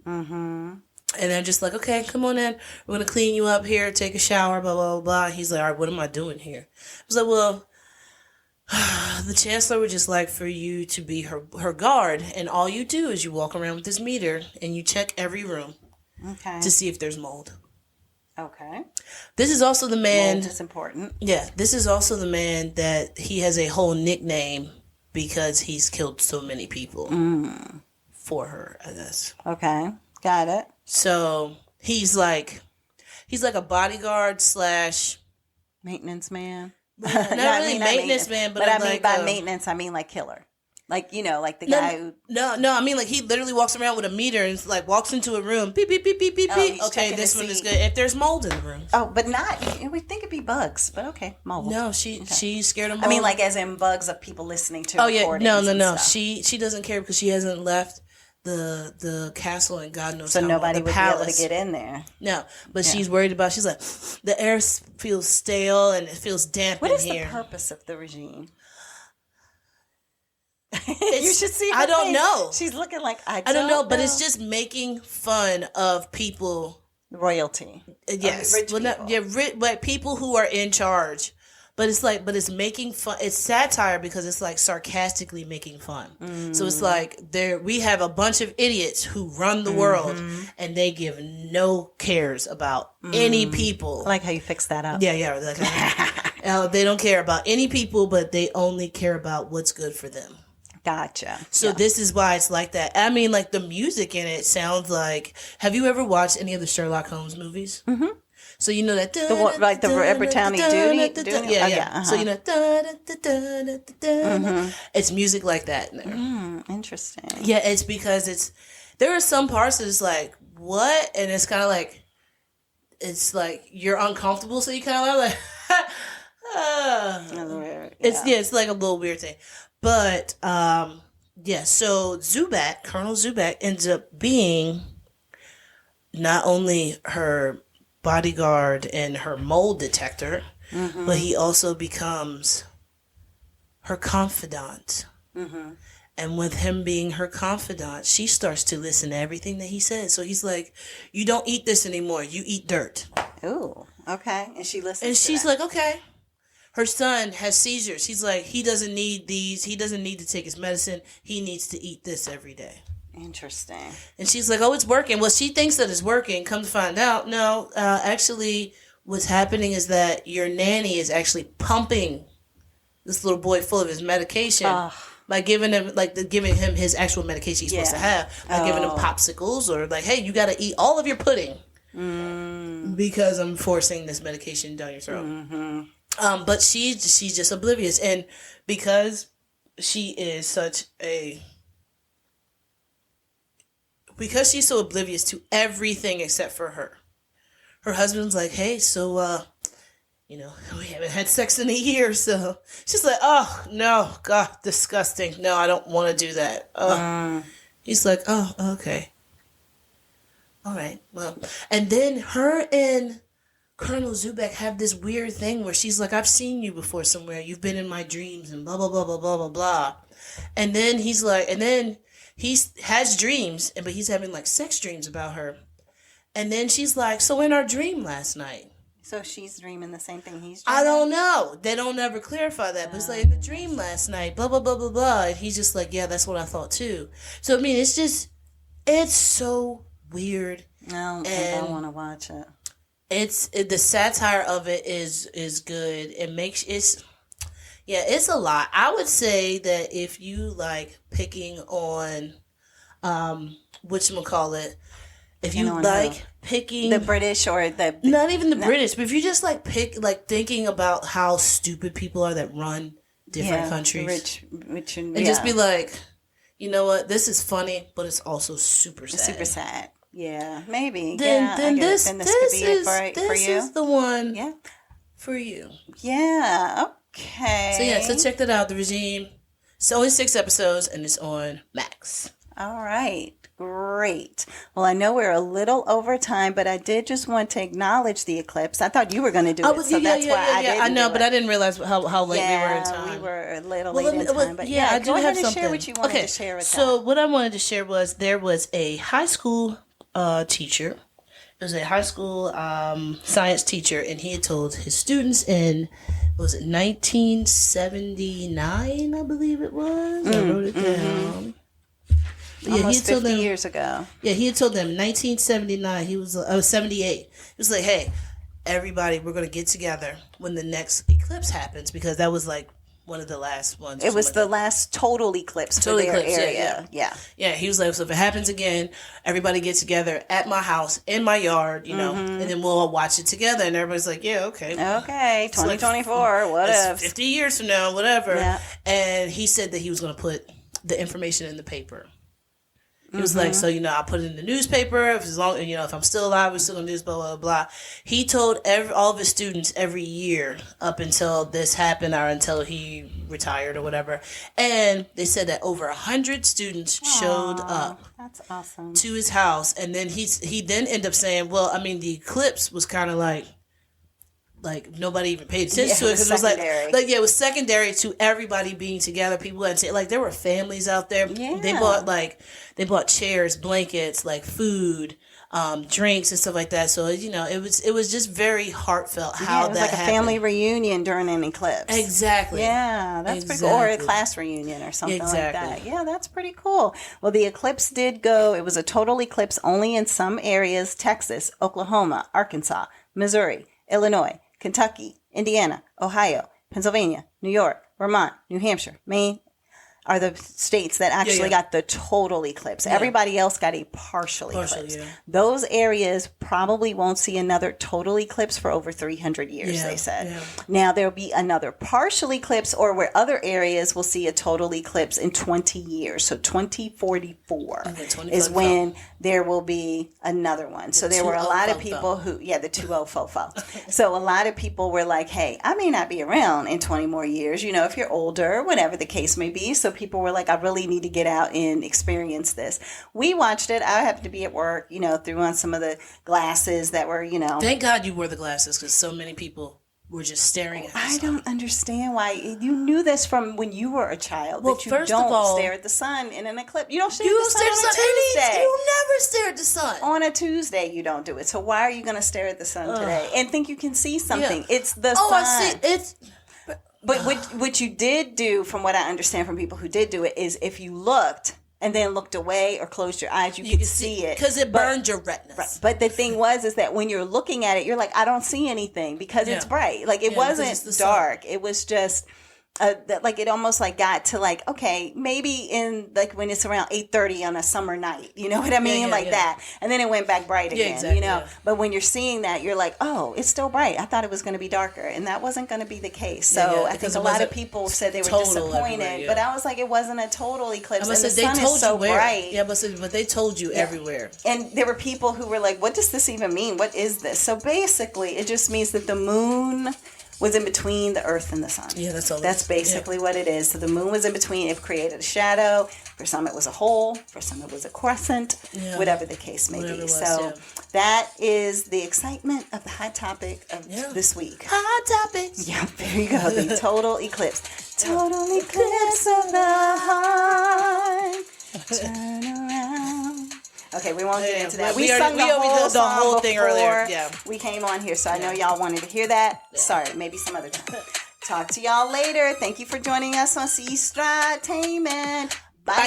And they're just like, okay, come on in. We're going to clean you up here, take a shower, blah, blah, blah, blah. He's like, all right, what am I doing here? I was like, well, the chancellor would just like for you to be her guard. And all you do is you walk around with this meter and you check every room to see if there's mold. Okay. This is also the man. Mold is important. Yeah. This is also the man that he has a whole nickname because he's killed so many people for her, I guess. Okay. Got it. So he's like a bodyguard / maintenance man. Not really maintenance man, but I mean like, by maintenance, I mean like killer. Like, like the guy who... No, I mean like he literally walks around with a meter and like walks into a room, beep, beep, beep, beep, beep, beep. Okay, this one is good. If there's mold in the room. Oh, but not... We think it'd be bugs, but okay, mold. No, she's scared of mold. I mean like as in bugs of people listening to recordings. No. She doesn't care because she hasn't left the castle and God knows so how nobody long, would be able to get in there. No, but she's worried about. She's like, the air feels stale and it feels damp in here. What is the purpose of the regime? You should see. I don't know. She's looking like I don't know, but it's just making fun of people. Royalty. Yes, rich people. Like people who are in charge. But it's making fun. It's satire because it's like sarcastically making fun. So it's like we have a bunch of idiots who run the world and they give no cares about any people. I like how you fix that up. Yeah. Like, they don't care about any people, but they only care about what's good for them. Gotcha. So this is why it's like that. I mean, like the music in it sounds like. Have you ever watched any of the Sherlock Holmes movies? Mm-hmm. So you know that like the Britannic Duty. Yeah. So you know it's music like that in there. Interesting. Yeah, it's because there are some parts that it's like what, and it's kind of like it's like you're uncomfortable, so you kind of like It's like a little weird thing. But so Colonel Zuback ends up being not only her bodyguard and her mold detector, but he also becomes her confidant. And with him being her confidant, she starts to listen to everything that he says. So he's like, you don't eat this anymore. You eat dirt. Ooh, okay. And she listens And to she's that. like, okay. Her son has seizures. He's like, he doesn't need these. He doesn't need to take his medicine. He needs to eat this every day. Interesting. And she's like, oh, it's working. Well, she thinks that it's working. Come to find out, no. Actually, what's happening is that your nanny is actually pumping this little boy full of his medication. By giving him his actual medication he's supposed to have, by giving him popsicles or like, hey, you got to eat all of your pudding because I'm forcing this medication down your throat. But she's just oblivious, and because she is because she's so oblivious to everything except for her. Her husband's like, hey, so we haven't had sex in a year, so she's like, oh, no, God, disgusting. No, I don't want to do that. He's like, oh, okay. All right, well. And then her and Colonel Zuback have this weird thing where she's like, I've seen you before somewhere. You've been in my dreams and blah, blah, blah, blah, blah, blah, blah. And then he has dreams, but he's having like sex dreams about her. And then she's like, so in our dream last night, so she's dreaming the same thing he's dreaming? I don't know. They don't ever clarify that. But it's like in the dream last night, blah, blah, blah, blah, blah. And he's just like, yeah, that's what I thought too. So, I mean, it's so weird. No, I don't want to watch it. The satire of it is good. It's a lot. I would say that if you like picking on, whatchamacallit, if you like picking the British or the not even the British, but if you just like thinking about how stupid people are that run different countries, rich and just be like, you know what, this is funny, but it's also super sad. Super sad. Yeah, maybe. Then this could be it for you. This is the one. Yeah, for you. Yeah. Okay. So check that out. The Regime. It's only 6 episodes, and it's on Max. All right. Great. Well, I know we're a little over time, but I did just want to acknowledge the eclipse. I thought you were going to do it, so that's why I didn't. I know, but I didn't realize how late we were in time. We were a little late in time, but I do go have ahead and something. share what you wanted to share with So what I wanted to share was there was a high school teacher. It was a high school science teacher, and he had told his students in, was it 1979, I believe it was? I wrote it down. Almost 50 years ago. Yeah, he had told them 1979. He was 78. He was like, hey, everybody, we're going to get together when the next eclipse happens, because that was like one of the last ones. It was the last total eclipse for their area. Yeah, he was like, so if it happens again, everybody get together at my house, in my yard, you know, and then we'll all watch it together. And everybody's like, yeah, okay. Okay, 2024, whatever. 50 years from now, whatever. Yeah. And he said that he was going to put the information in the paper. He was like, so, I'll put it in the newspaper. If I'm still alive, we're still going to do this, blah, blah, blah. He told all of his students every year up until this happened or until he retired or whatever. And they said that over 100 students showed up. That's awesome. To his house. And then he then ended up saying, well, I mean, the eclipse was kind of like nobody even paid attention to it, because it was it was secondary to everybody being together. People hadn't seen, like, there were families out there. Yeah. They bought chairs, blankets, like food, drinks and stuff like that. So it was just very heartfelt how it was that like a happened. Family reunion during an eclipse. Exactly. Yeah, that's pretty cool. Or a class reunion or something like that. Yeah, that's pretty cool. Well, the eclipse did go. It was a total eclipse only in some areas: Texas, Oklahoma, Arkansas, Missouri, Illinois, Kentucky, Indiana, Ohio, Pennsylvania, New York, Vermont, New Hampshire, Maine, are the states that actually got the total eclipse. Everybody else got a partial eclipse. Yeah. Those areas probably won't see another total eclipse for over 300 years, they said. Yeah. Now, there'll be another partial eclipse, or where other areas will see a total eclipse in 20 years. So 2044 is when there will be another one. So there were a lot of people who, the 2044. So a lot of people were like, hey, I may not be around in 20 more years, you know, if you're older, whatever the case may be. So people were like, I really need to get out and experience this. We watched it. I happened to be at work, you know, threw on some of the glasses that were, you know. Thank God you wore the glasses, because so many people were just staring at the sun. I don't understand why. You knew this from when you were a child. Well, that you first don't of all, stare at the sun in an eclipse. You don't stare at the sun on a Tuesday. You never stare at the sun. On a Tuesday, you don't do it. So why are you going to stare at the sun today and think you can see something? Yeah. It's the sun. I see. It's... But what you did do, from what I understand from people who did do it, is if you looked and then looked away or closed your eyes, you could see it. Because it burned your retinas. Right. But the thing is that when you're looking at it, you're like, I don't see anything because it's bright. Like, it wasn't dark. Sun. It was just... like it almost like got to like, okay, maybe in like when it's around 8:30 on a summer night, you know what I mean? that. And then it went back bright again, exactly, you know? Yeah. But when you're seeing that, you're like, oh, it's still bright. I thought it was going to be darker. And that wasn't going to be the case. So I think a lot of people said they were disappointed, but I was like, it wasn't a total eclipse. And the sun is so bright. Yeah, but they told you everywhere. And there were people who were like, what does this even mean? What is this? So basically, it just means that the moon was in between the earth and the sun. Yeah, that's all. That's basically what it is. So the moon was in between. It created a shadow. For some, it was a hole. For some, it was a crescent. Yeah. Whatever the case may be. That is the excitement of the hot topic of this week. Hot topics. Yeah, there you go. The total eclipse. Total eclipse of the heart. Turn around. Okay, we won't get into that. We sung the whole thing earlier. Yeah. We came on here, so I know y'all wanted to hear that. Yeah. Sorry, maybe some other time. Talk to y'all later. Thank you for joining us on Sestra-Tainment. Bye.